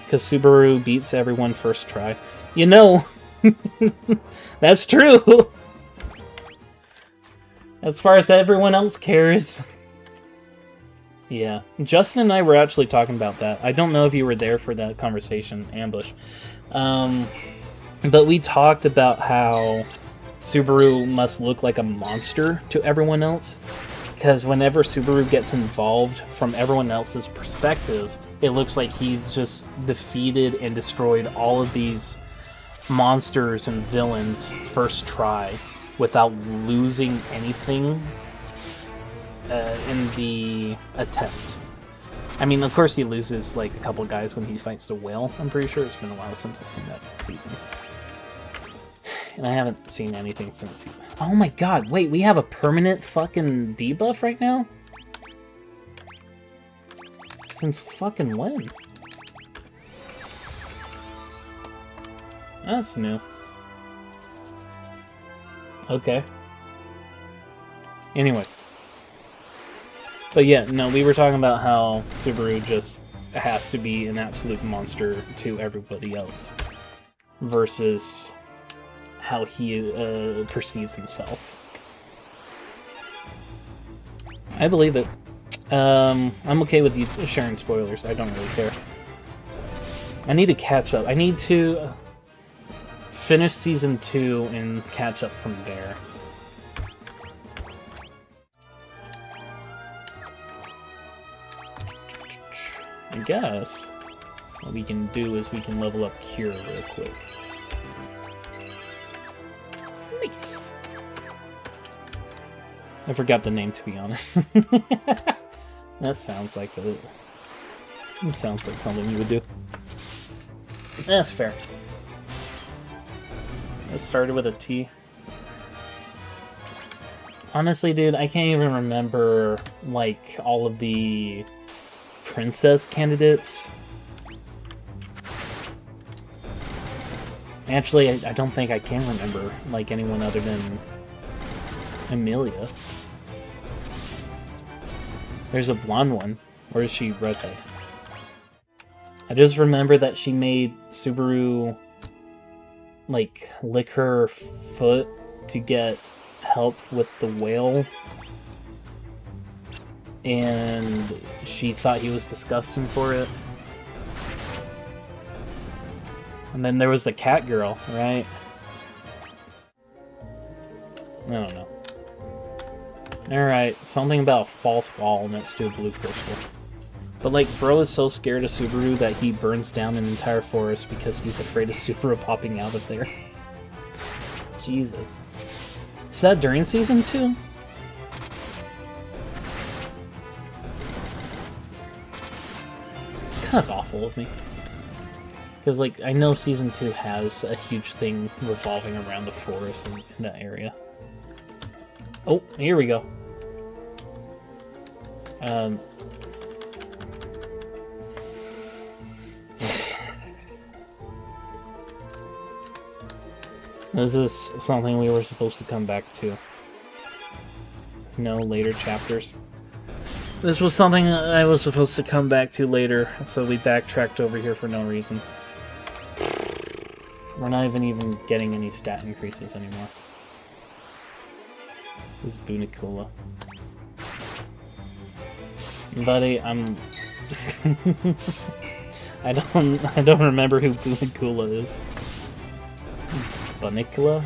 A: Because Subaru beats everyone first try. You know, that's true. As far as everyone else cares. Yeah, Justin and I were actually talking about that. I don't know if you were there for that conversation, Ambush. But we talked about how Subaru must look like a monster to everyone else. Because whenever Subaru gets involved, from everyone else's perspective, it looks like he's just defeated and destroyed all of these monsters and villains first try without losing anything in the attempt. I mean, of course he loses like a couple guys when he fights the whale. I'm pretty sure it's been a while since I've seen that season. And I haven't seen anything since... Oh my god, wait, we have a permanent fucking debuff right now? Since fucking when? That's new. Okay. Anyways. But yeah, no, we were talking about how Subaru just has to be an absolute monster to everybody else. Versus how he perceives himself. I believe it. I'm okay with you sharing spoilers. I don't really care. I need to catch up. I need to finish Season 2 and catch up from there. I guess what we can do is we can level up Cure real quick. Nice. I forgot the name, to be honest. That sounds like it sounds like something you would do. That's fair. It started with a T. Honestly, dude, I can't even remember like all of the princess candidates. Actually, I don't think I can remember like anyone other than Emilia. There's a blonde one. Or is she redhead? I just remember that she made Subaru, like, lick her foot to get help with the whale. And she thought he was disgusting for it. And then there was the cat girl, right? I don't know. Alright, something about a false wall next to a blue crystal. But, like, bro is so scared of Subaru that he burns down an entire forest because he's afraid of Subaru popping out of there. Jesus. Is that during Season 2? It's kind of awful of me. Because, like, I know Season 2 has a huge thing revolving around the forest in that area. Oh, here we go. This is something we were supposed to come back to. No, later chapters. This was something I was supposed to come back to later, so we backtracked over here for no reason. We're not even getting any stat increases anymore. This is Bunnicula. Buddy, I'm... I don't remember who Bunnicula is. Bunnicula?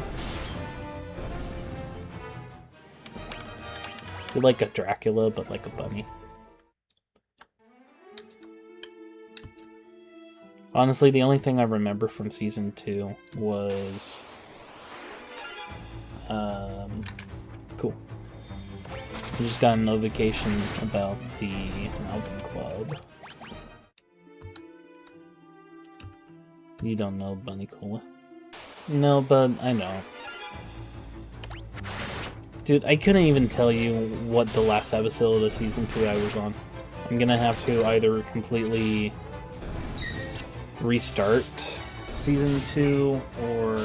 A: Is it like a Dracula, but like a bunny? Honestly, the only thing I remember from Season 2 was... cool. We just got a notification about the album club. You don't know Bunnicula. No, but I know. Dude, I couldn't even tell you what the last episode of Season 2 I was on. I'm gonna have to either completely restart Season 2 or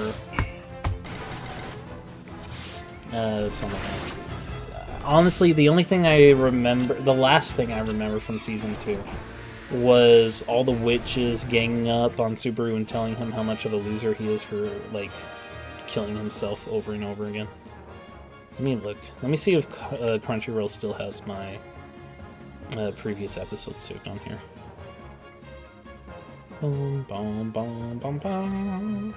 A: something else. Honestly, the only thing I remember, the last thing I remember from Season 2 was all the witches ganging up on Subaru and telling him how much of a loser he is for, like, killing himself over and over again. Let me look. Let me see if Crunchyroll still has my previous episodes saved on here. Boom, boom, boom, boom, boom.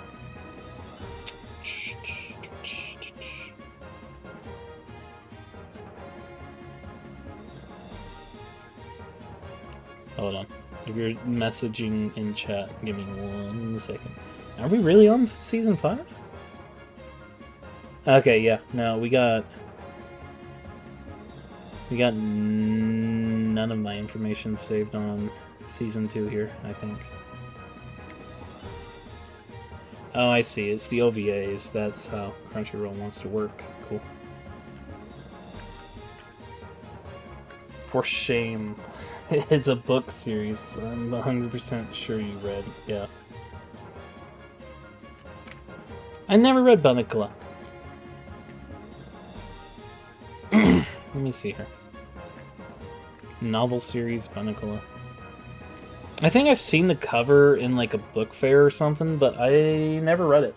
A: Hold on. If you're messaging in chat, give me 1 second. Are we really on Season 5? Okay, yeah. No, we got none of my information saved on Season 2 here, I think. Oh, I see. It's the OVAs. That's how Crunchyroll wants to work. Cool. For shame. It's a book series. I'm 100% sure you read. Yeah. I never read Bunnicula. Let me see here. Novel series Bunnicula. I think I've seen the cover in like a book fair or something, but I never read it.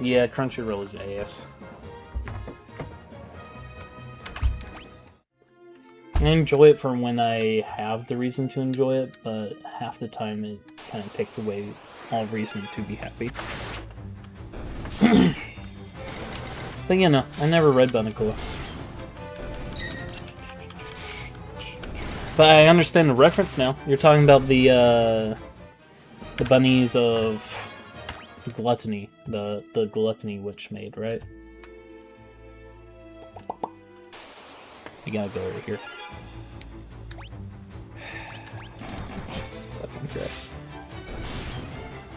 A: Yeah, Crunchyroll is ass. I enjoy it for when I have the reason to enjoy it, but half the time it kind of takes away all reason to be happy. But you know, I never read Bunnicula. But I understand the reference now. You're talking about the bunnies of Gluttony, the Gluttony witch made, right? We gotta go over here. Jesus fucking Christ.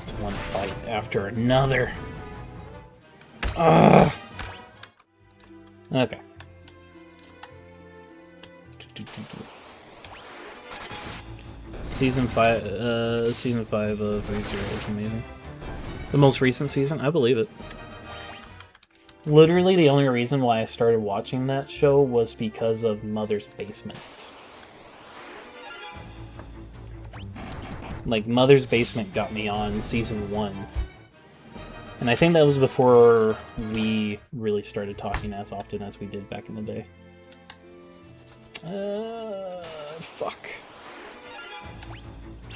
A: It's one fight after another. Ugh. Okay. Season 5 of ReZero is amazing. The most recent season? I believe it. Literally, the only reason why I started watching that show was because of Mother's Basement. Like, Mother's Basement got me on season 1. And I think that was before we really started talking as often as we did back in the day. Fuck.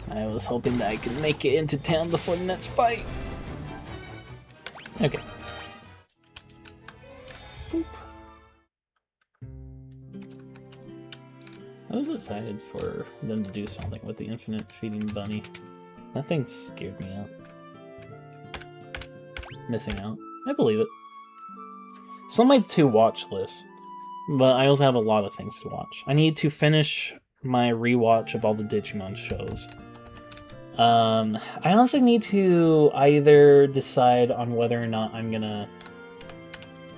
A: I was hoping that I could make it into town before the next fight. Okay. Boop. I was excited for them to do something with the infinite feeding bunny. That thing scared me out. Missing out. I believe it. It's on my to-watch list, but I also have a lot of things to watch. I need to finish my rewatch of all the Digimon shows. I honestly need to either decide on whether or not I'm gonna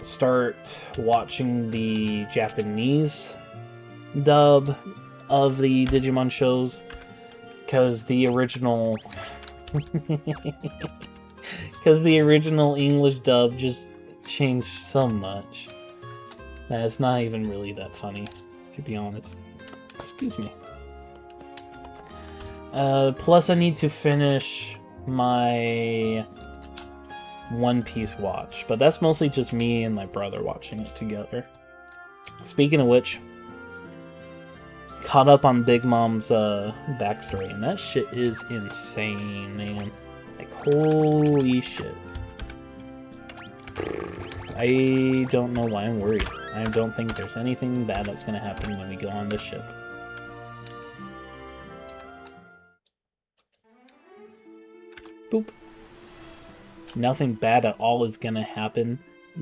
A: start watching the Japanese dub of the Digimon shows, because the original English dub just changed so much that it's not even really that funny, to be honest. Excuse me. Plus I need to finish my One Piece watch, but that's mostly just me and my brother watching it together. Speaking of which, caught up on Big Mom's backstory, and that shit is insane, man. Like, holy shit. I don't know why I'm worried. I don't think there's anything bad that's gonna happen when we go on this ship. Boop. Nothing bad at all is gonna happen.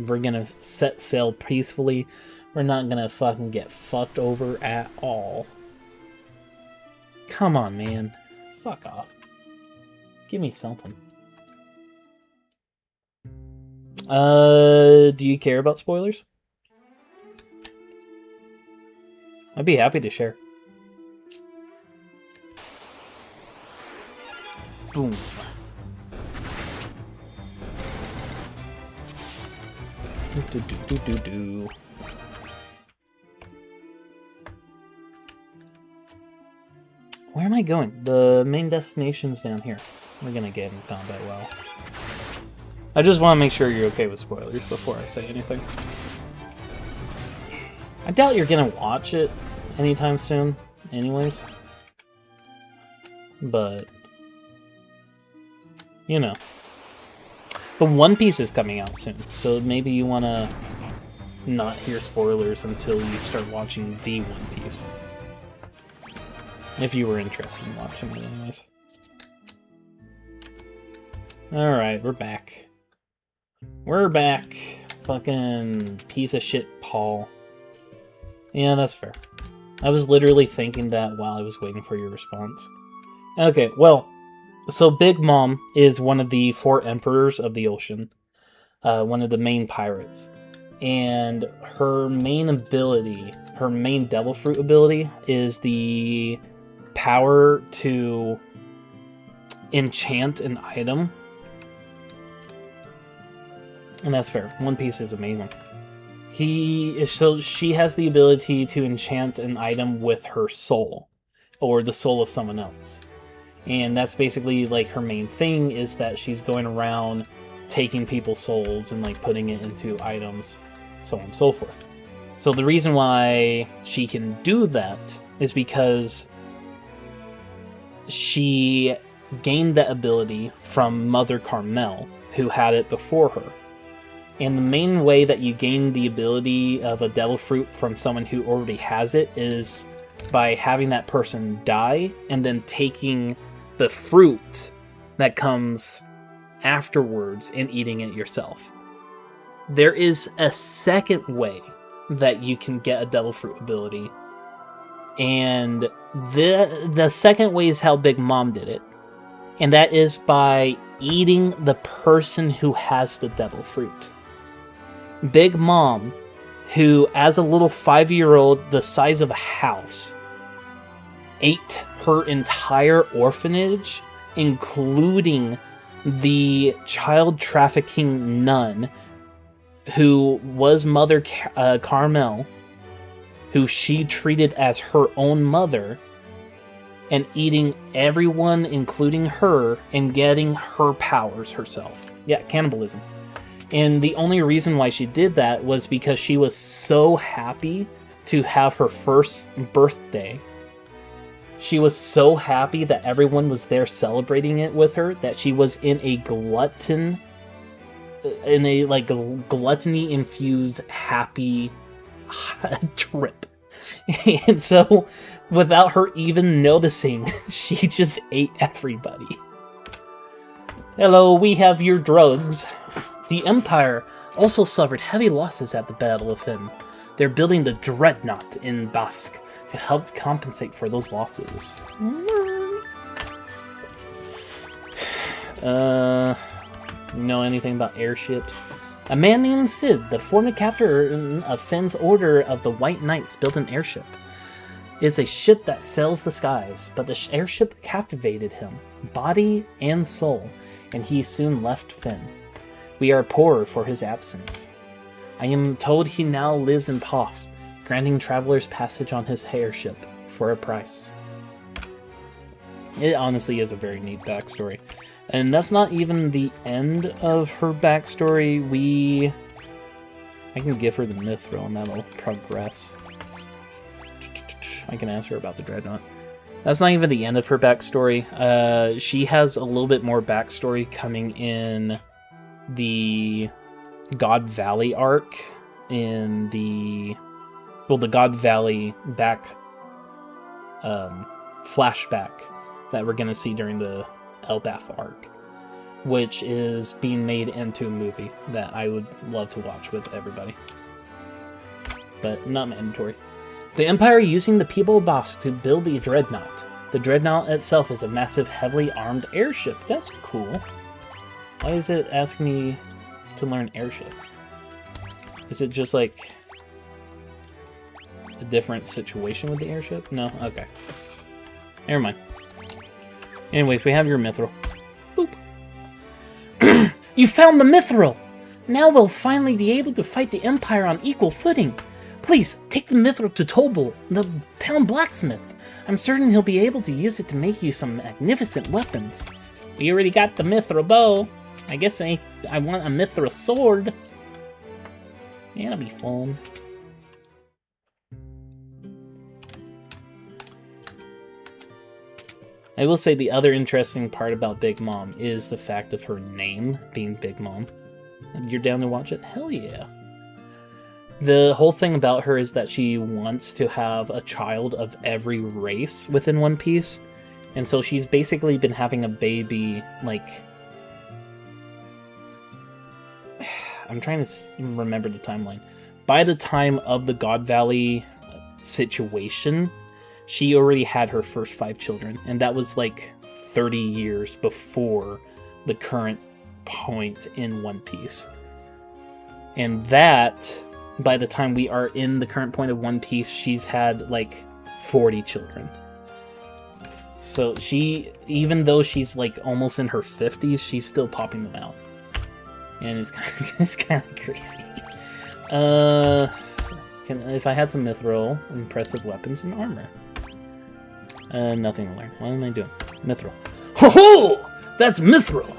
A: We're gonna set sail peacefully. We're not gonna fucking get fucked over at all. Come on, man. Fuck off. Give me something. Do you care about spoilers? I'd be happy to share. Boom. Do. Where am I going? The main destination's down here. We're gonna get in combat well. I just want to make sure you're okay with spoilers before I say anything. I doubt you're gonna watch it anytime soon, anyways. But, you know. But One Piece is coming out soon, so maybe you want to not hear spoilers until you start watching the One Piece. If you were interested in watching it anyways. Alright, we're back. We're back. Fucking piece of shit, Paul. Yeah, that's fair. I was literally thinking that while I was waiting for your response. Okay, well, so Big Mom is one of the 4 emperors of the ocean. One of the main pirates. And her main ability, her main devil fruit ability, is the power to enchant an item. And that's fair. One Piece is amazing. So she has the ability to enchant an item with her soul, or the soul of someone else. And that's basically like her main thing, is that she's going around taking people's souls and like putting it into items, so on and so forth. So the reason why she can do that is because she gained that ability from Mother Carmel, who had it before her. And the main way that you gain the ability of a devil fruit from someone who already has it is by having that person die and then taking the fruit that comes afterwards and eating it yourself. There is a second way that you can get a devil fruit ability, and the second way is how Big Mom did it, and that is by eating the person who has the devil fruit. Big Mom, who as a little 5-year-old the size of a house, ate her entire orphanage, including the child trafficking nun who was Mother Carmel, who she treated as her own mother, and eating everyone, including her, and getting her powers herself. Yeah, cannibalism. And the only reason why she did that was because she was so happy to have her first birthday. She was so happy that everyone was there celebrating it with her that she was in a gluttony-infused happy trip. And so, without her even noticing, she just ate everybody. Hello, we have your drugs. The Empire also suffered heavy losses at the Battle of Finn. They're building the Dreadnought in Basque to help compensate for those losses. Know anything about airships? A man named Sid, the former captain of Finn's Order of the White Knights, built an airship. It's a ship that sails the skies, but the airship captivated him, body and soul, and he soon left Finn. We are poor for his absence. I am told he now lives in Poth, granting travelers passage on his airship for a price. It honestly is a very neat backstory. And that's not even the end of her backstory. I can give her the mithril and that'll progress. I can ask her about the Dreadnought. That's not even the end of her backstory. She has a little bit more backstory coming in the God Valley arc, in the God Valley flashback that we're gonna see during the Elbath arc, which is being made into a movie that I would love to watch with everybody, but not my inventory. The Empire using the people of Basque to build the Dreadnought. The Dreadnought itself is a massive, heavily armed airship. That's cool. Why is it asking me to learn airship? Is it just like a different situation with the airship? No? Okay. Never mind. Anyways, we have your mithril. Boop. You found the mithril! Now we'll finally be able to fight the Empire on equal footing. Please, take the mithril to Tolbul, the town blacksmith. I'm certain he'll be able to use it to make you some magnificent weapons. We already got the mithril bow. I guess I want a mithril sword. Yeah, that'll be fun. I will say the other interesting part about Big Mom is the fact of her name being Big Mom. You're down to watch it? Hell yeah. The whole thing about her is that she wants to have a child of every race within One Piece. And so she's basically been having a baby, like... I'm trying to remember the timeline. By the time of the God Valley situation, she already had her first 5 children. And that was like 30 years before the current point in One Piece. And that... by the time we are in the current point of One Piece, she's had like 40 children. So she, even though she's like almost in her 50s, she's still popping them out. And it's kind of crazy. If I had some mithril, impressive weapons and armor. Nothing to learn. What am I doing? Mithril. Ho-ho! That's mithril!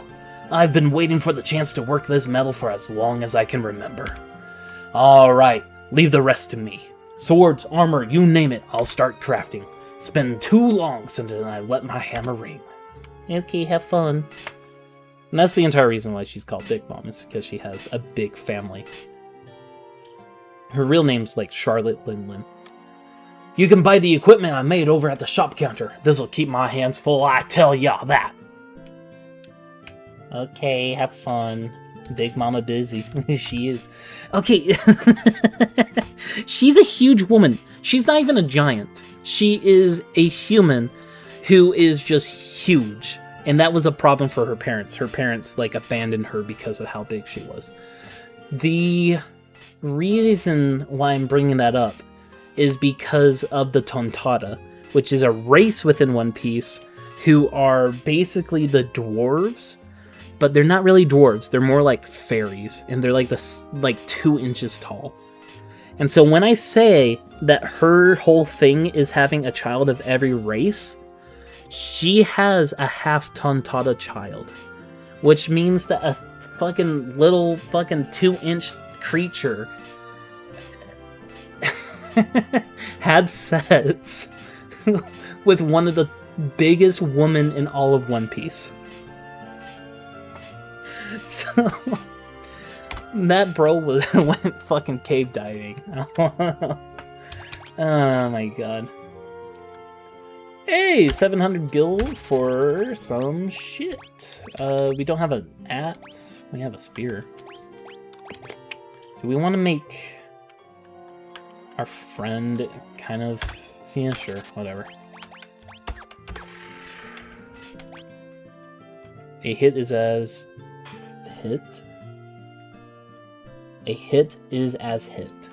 A: I've been waiting for the chance to work this metal for as long as I can remember. Alright, leave the rest to me. Swords, armor, you name it, I'll start crafting. It's been too long since I let my hammer ring. Okay, have fun. And that's the entire reason why she's called Big Mom, is because she has a big family. Her real name's like Charlotte Linlin. You can buy the equipment I made over at the shop counter. This'll keep my hands full, I tell ya that. Okay, have fun. Big Mama busy. She is. Okay. She's a huge woman. She's not even a giant. She is a human who is just huge. And that was a problem for her parents. Her parents, like, abandoned her because of how big she was. The reason why I'm bringing that up is because of the Tontara, which is a race within One Piece who are basically the dwarves, but they're not really dwarves. They're more like fairies, and they're like 2 inches tall. And so when I say that her whole thing is having a child of every race, she has a half-ton-tata child, which means that a fucking little fucking 2-inch creature had sex with one of the biggest women in all of One Piece. So that bro went fucking cave diving. Oh my god. Hey, 700 gil for some shit. We don't have an axe. We have a spear. Do we want to make our friend kind of... Yeah, sure, whatever. A hit is as... Hit? A hit is as hit.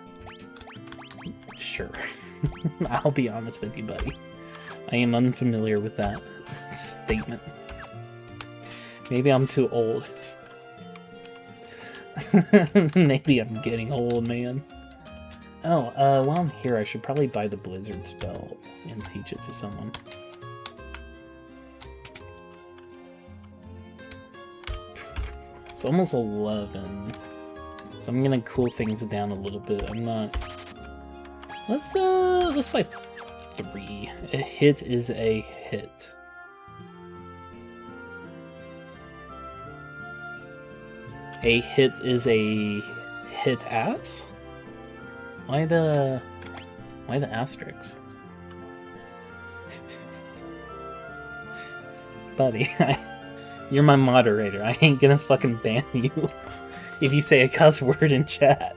A: Sure. I'll be honest with you, buddy. I am unfamiliar with that statement. Maybe I'm too old. Maybe I'm getting old, man. Oh, while I'm here, I should probably buy the Blizzard spell and teach it to someone. It's almost 11. So I'm gonna cool things down a little bit. I'm not... Let's buy 3. A hit is a hit. A hit is a hit ass? Why the asterisks? Buddy, you're my moderator. I ain't gonna fucking ban you if you say a cuss word in chat.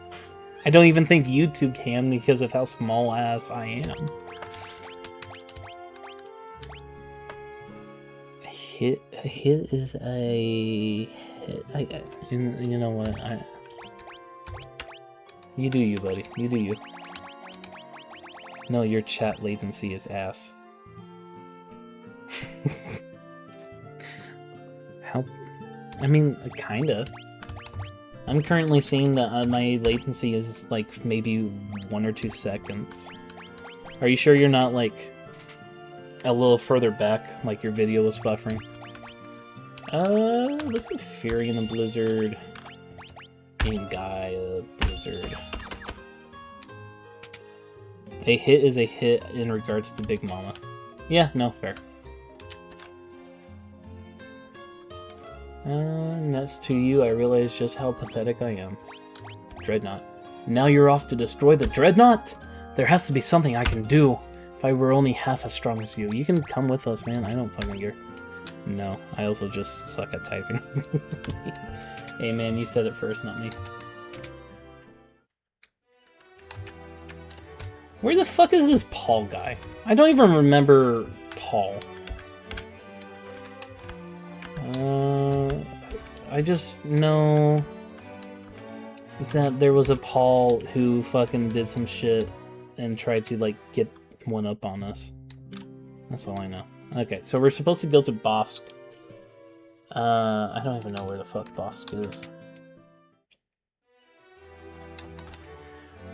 A: I don't even think YouTube can because of how small ass I am. A hit is a hit. You know what? You do you, buddy. You do you. No, your chat latency is ass. How? I mean, kinda. I'm currently seeing that my latency is like maybe 1 or 2 seconds. Are you sure you're not like a little further back, like your video was buffering? Let's go Fury in the Blizzard. And Gaia Blizzard. A hit is a hit in regards to Big Mama. Yeah, no, fair. Next to you, I realize just how pathetic I am. Dreadnought. Now you're off to destroy the Dreadnought? There has to be something I can do. If I were only half as strong as you. You can come with us, man. I don't fucking care. No, I also just suck at typing. Hey man, you said it first, not me. Where the fuck is this Paul guy? I don't even remember Paul. I just know that there was a Paul who fucking did some shit and tried to, like, get one up on us. That's all I know. Okay, so we're supposed to go to Bosk. I don't even know where the fuck Bosk is.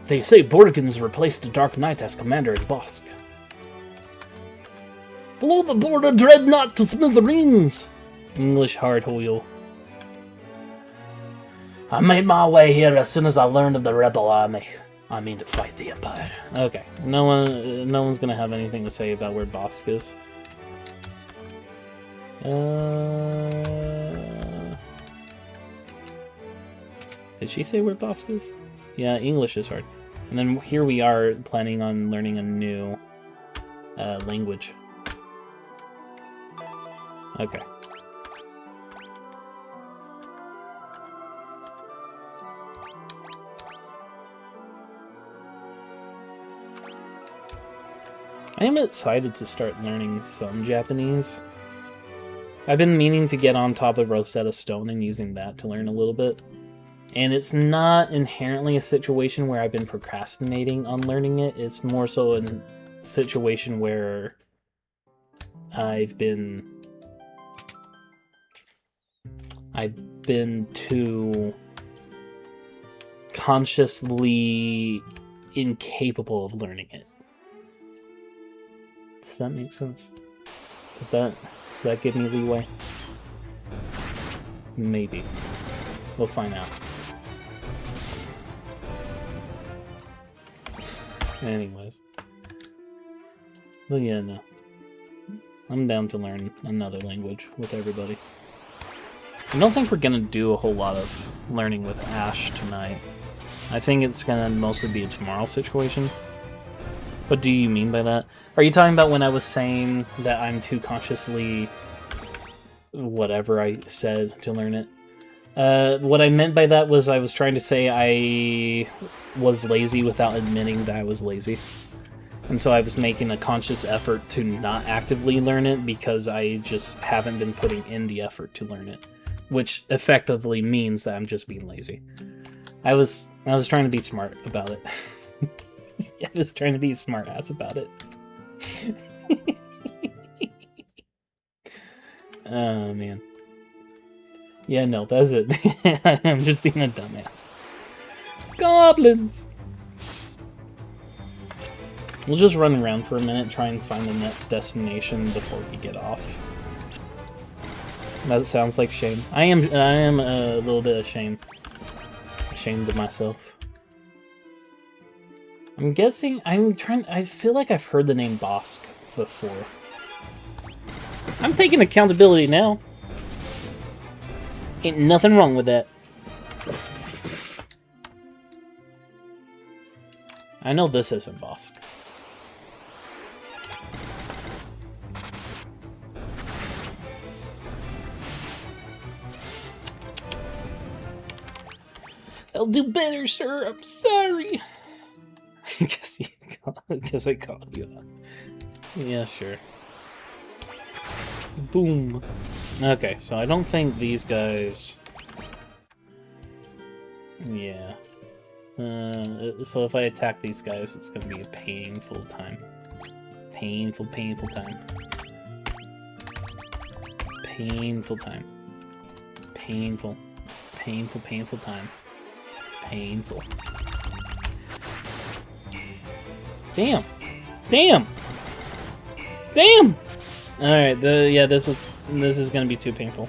A: They say Borgans replaced the Dark Knight as commander in Bosk. Blow the border dreadnought to smithereens! English hard wheel. I made my way here as soon as I learned of the rebel army. I mean to fight the Empire. Okay, no one's gonna have anything to say about where Bosk is. Did she say where Bosk is? Yeah, English is hard. And then here we are planning on learning a new language. Okay. I am excited to start learning some Japanese. I've been meaning to get on top of Rosetta Stone and using that to learn a little bit. And it's not inherently a situation where I've been procrastinating on learning it. It's more so a situation where I've been I've been too consciously incapable of learning it. Does that make sense? Does that give me leeway? Maybe. We'll find out. Anyways. But yeah, no. I'm down to learn another language with everybody. I don't think we're gonna do a whole lot of learning with Ash tonight. I think it's gonna mostly be a tomorrow situation. What do you mean by that? Are you talking about when I was saying that I'm too consciously whatever I said to learn it? What I meant by that was I was trying to say I was lazy without admitting that I was lazy. And so I was making a conscious effort to not actively learn it because I just haven't been putting in the effort to learn it. Which effectively means that I'm just being lazy. I was trying to be smart about it. I was trying to be a smart ass about it. Oh, man. Yeah, no, that's it. I'm just being a dumbass. Goblins! We'll just run around for a minute, try and find the next destination before we get off. That sounds like shame. I am a little bit ashamed. Ashamed of myself. I'm guessing, I feel like I've heard the name Bosk before. I'm taking accountability now. Ain't nothing wrong with that. I know this isn't Bosk. I'll do better, sir. I'm sorry. I guess I called you out. Yeah, sure. Boom. Okay, so I don't think these guys... Yeah. So if I attack these guys, it's gonna be a painful time. Painful time. Painful time. Painful time. Painful. Damn! Alright, yeah, this is gonna be too painful.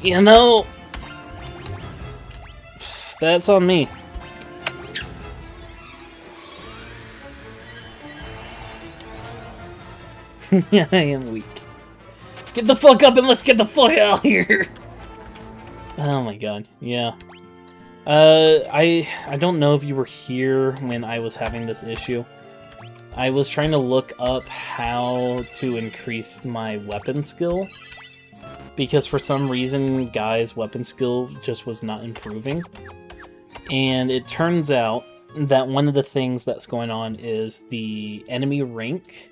A: You know, that's on me. Yeah, I am weak. Get the fuck up and let's get the fuck out of here! Oh my god, yeah. I don't know if you were here when I was having this issue. I was trying to look up how to increase my weapon skill. Because for some reason, Guy's weapon skill just was not improving. And it turns out that one of the things that's going on is the enemy rank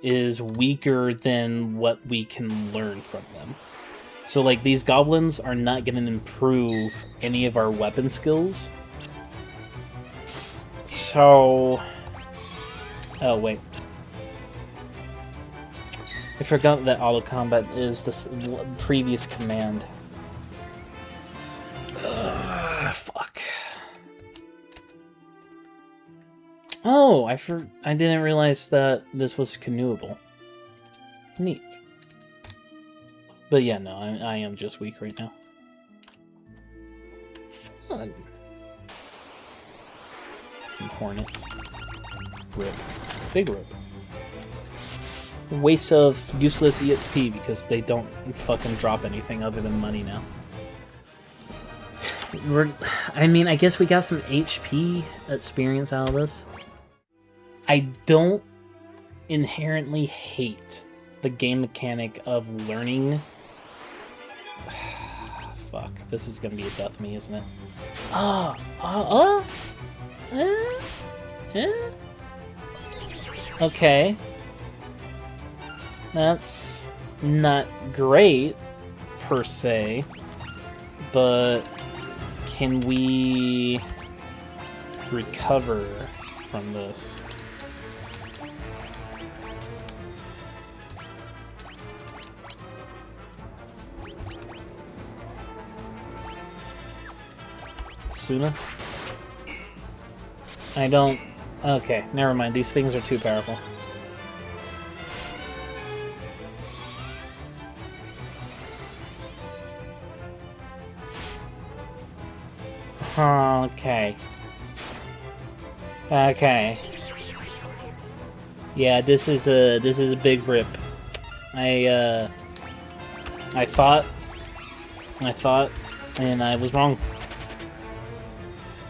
A: is weaker than what we can learn from them. So, like, these goblins are not going to improve any of our weapon skills. So... Oh, wait. I forgot that auto combat is this previous command. Fuck. Oh, I didn't realize that this was canoeable. Neat. But yeah, no, I am just weak right now. Fun. Some hornets. Rip. Big rip. Waste of useless EXP because they don't fucking drop anything other than money now. I mean, I guess we got some HP experience out of this. I don't inherently hate the game mechanic of learning. Fuck, this is gonna be a death me, isn't it? Okay. That's not great, per se, but can we recover from this? Suna? I don't... Okay, never mind. These things are too powerful. Okay. Okay. Yeah, this is a big rip. I thought, and I was wrong.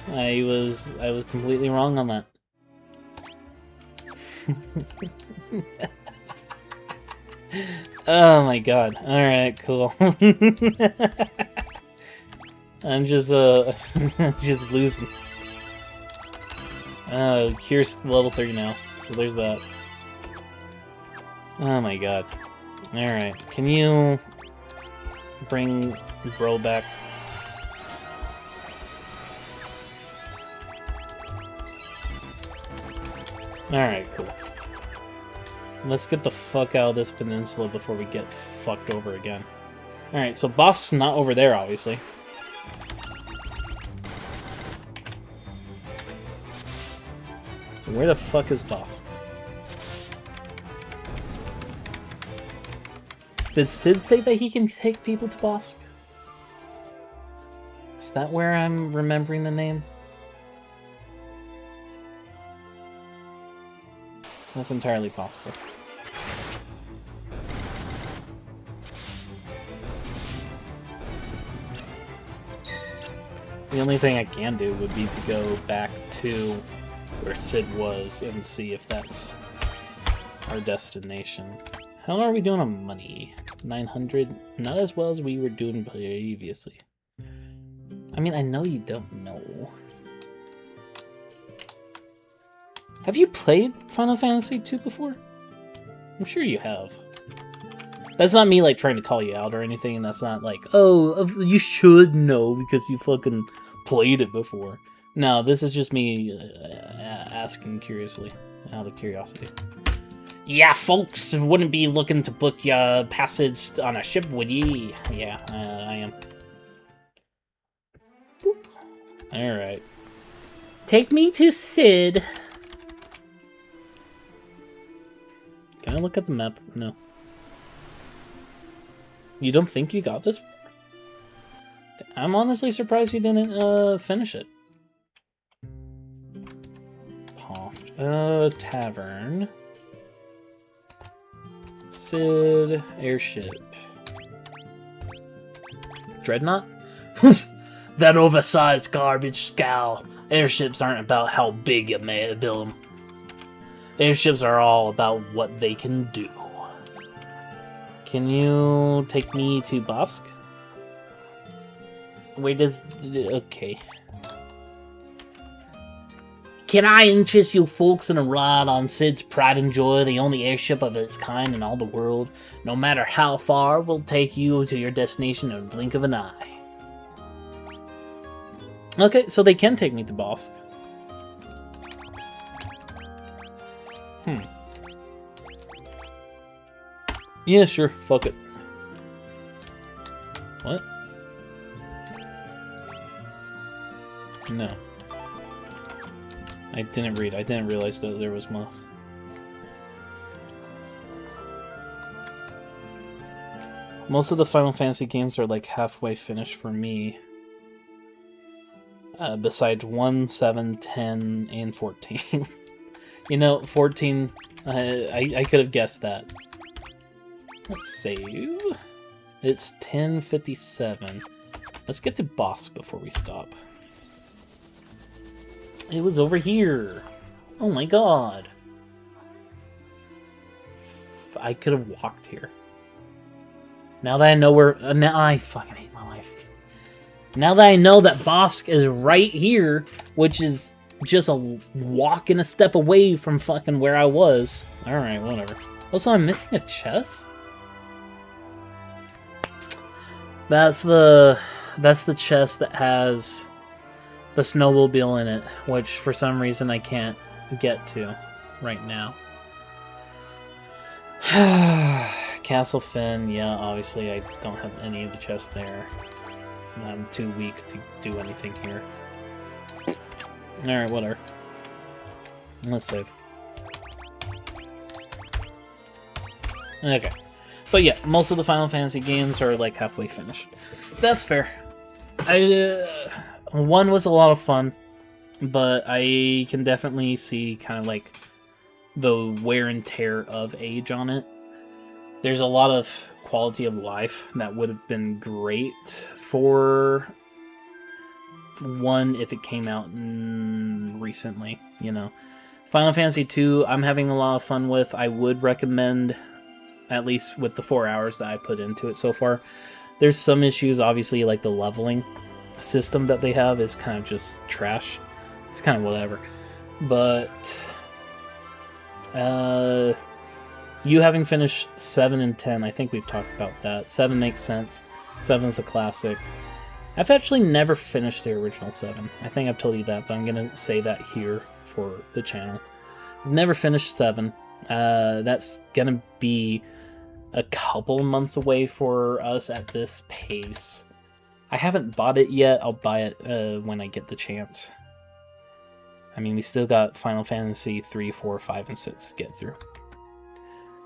A: I was completely wrong on that. Oh my god. Alright, cool. I'm just just losing. Cure's level 3 now, so there's that. Oh my god. Alright, can you bring Bro back? Alright, cool. Let's get the fuck out of this peninsula before we get fucked over again. Alright, so Boff's not over there, obviously. So where the fuck is Boff? Did Sid say that he can take people to Boff? Is that where I'm remembering the name? That's entirely possible. The only thing I can do would be to go back to where Sid was and see if that's our destination. How are we doing on money? 900? Not as well as we were doing previously. I mean, I know you don't know. Have you played Final Fantasy II before? I'm sure you have. That's not me, like, trying to call you out or anything, and that's not like, oh, you should know because you fucking played it before. No, this is just me asking curiously, out of curiosity. Yeah, folks, wouldn't be looking to book your passage on a ship, would ye? Yeah, I am. Boop. Alright. Take me to Sid. Can I look at the map? No. You don't think you got this? I'm honestly surprised you didn't finish it. Poft. Tavern. Sid. Airship. Dreadnought? That oversized garbage scow. Airships aren't about how big you may build them. Airships are all about what they can do. Can you take me to Bofsk? Where does... Okay. Can I interest you folks in a ride on Sid's Pride and Joy, the only airship of its kind in all the world? No matter how far, we'll take you to your destination in a blink of an eye. Okay, so they can take me to Bofsk. Yeah, sure. Fuck it. What? No. I didn't read. I didn't realize that there was moss. Most of the Final Fantasy games are like halfway finished for me. Besides 1, 7, 10, and 14. You know, 14, I could have guessed that. Let's save. It's 10:57. Let's get to Bofsk before we stop. It was over here. Oh my god. I could have walked here. Now that I know where... now I fucking hate my life. Now that I know that Bofsk is right here, which is just a walk and a step away from fucking where I was. Alright, whatever. Also, I'm missing a chest? That's the chest that has the snowmobile in it, which for some reason I can't get to right now. Castle Finn, yeah, obviously I don't have any of the chests there. I'm too weak to do anything here. Alright, whatever. Let's save. Okay. But yeah, most of the Final Fantasy games are like halfway finished. That's fair. One was a lot of fun, but I can definitely see kind of like the wear and tear of age on it. There's a lot of quality of life that would have been great for one if it came out recently, you know. Final Fantasy 2, I'm having a lot of fun with. I would recommend, at least with the 4 hours that I put into it so far. There's some issues, obviously, like the leveling system that they have is kind of just trash. It's kind of whatever. But you having finished 7 and 10, I think we've talked about that. 7 makes sense. 7's a classic. I've actually never finished the original 7. I think I've told you that, but I'm going to say that here for the channel. I've never finished 7. That's going to be a couple months away for us at this pace. I haven't bought it yet. I'll buy it when I get the chance. I mean, we still got Final Fantasy 3, 4, 5, and 6 to get through.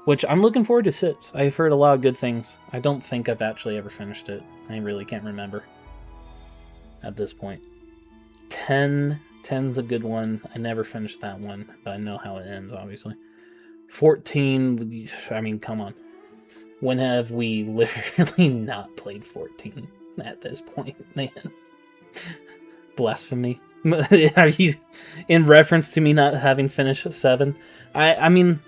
A: Which I'm looking forward to 6. I've heard a lot of good things. I don't think I've actually ever finished it. I really can't remember at this point. 10's a good one. I never finished that one, but I know how it ends, obviously. 14, I mean, come on. When have we literally not played 14 at this point, man? Blasphemy. Are you in reference to me not having finished 7? I mean,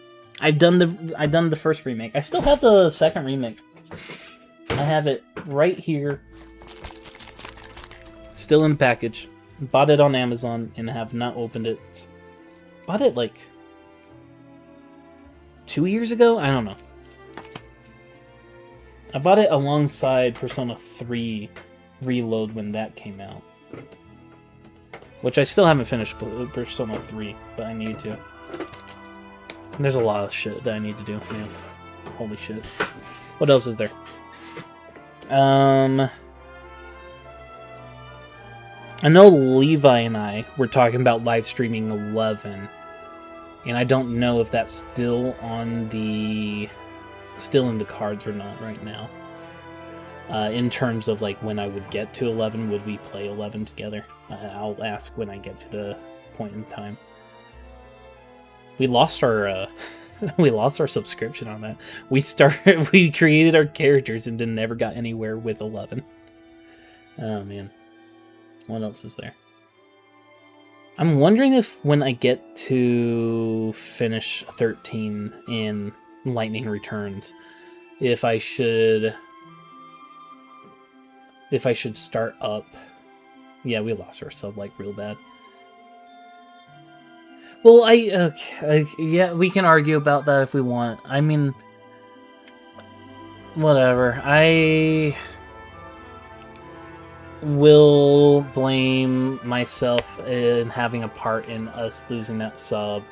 A: I've done the first remake. I still have the second remake. I have it right here. Still in the package. Bought it on Amazon and have not opened it. Bought it like 2 years ago? I don't know. I bought it alongside Persona 3 Reload when that came out. Which I still haven't finished Persona 3, but I need to. There's a lot of shit that I need to do, man. Holy shit. What else is there? I know Levi and I were talking about live streaming 11, and I don't know if that's still in the cards or not right now. In terms of like when I would get to 11, would we play 11 together? I'll ask when I get to the point in time. We lost our subscription on that. We created our characters and then never got anywhere with 11. Oh man. What else is there? I'm wondering if when I get to finish 13 in Lightning Returns, if I should start up. Yeah, we lost our sub like real bad. Well, yeah, we can argue about that if we want. I mean, whatever. I will blame myself in having a part in us losing that sub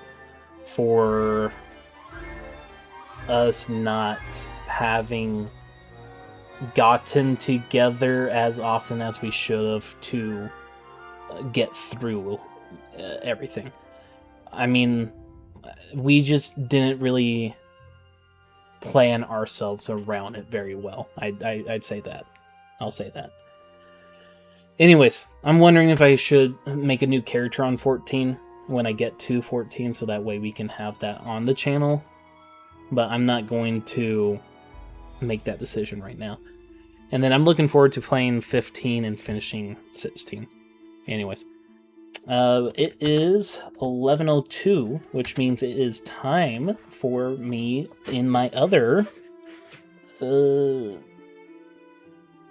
A: for us not having gotten together as often as we should have to get through everything. I mean, we just didn't really plan ourselves around it very well. I'd say that. I'll say that. Anyways, I'm wondering if I should make a new character on 14 when I get to 14, so that way we can have that on the channel. But I'm not going to make that decision right now. And then I'm looking forward to playing 15 and finishing 16. Anyways. It is 11:02, which means it is time for me in my other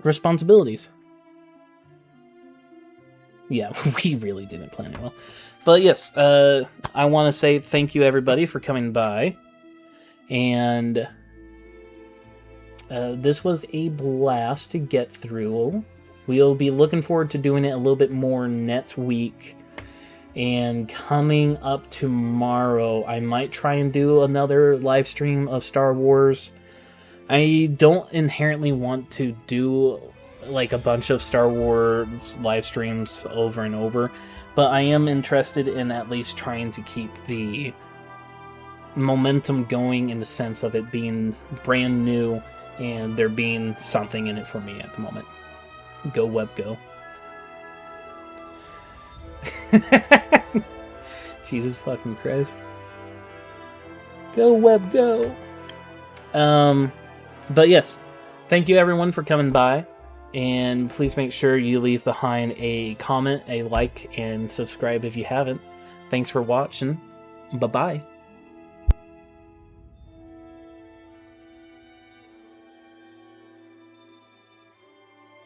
A: responsibilities. Yeah, we really didn't plan it well. But yes, I want to say thank you everybody for coming by. And this was a blast to get through. We'll be looking forward to doing it a little bit more next week. And coming up tomorrow, I might try and do another live stream of Star Wars. I don't inherently want to do like a bunch of Star Wars live streams over and over, But I am interested in at least trying to keep the momentum going in the sense of it being brand new and there being something in it for me at the moment. Go web go. Jesus fucking Christ. Go web go. But yes, thank you everyone for coming by, and please make sure you leave behind a comment, a like, and subscribe if you haven't. Thanks for watching. Bye-bye.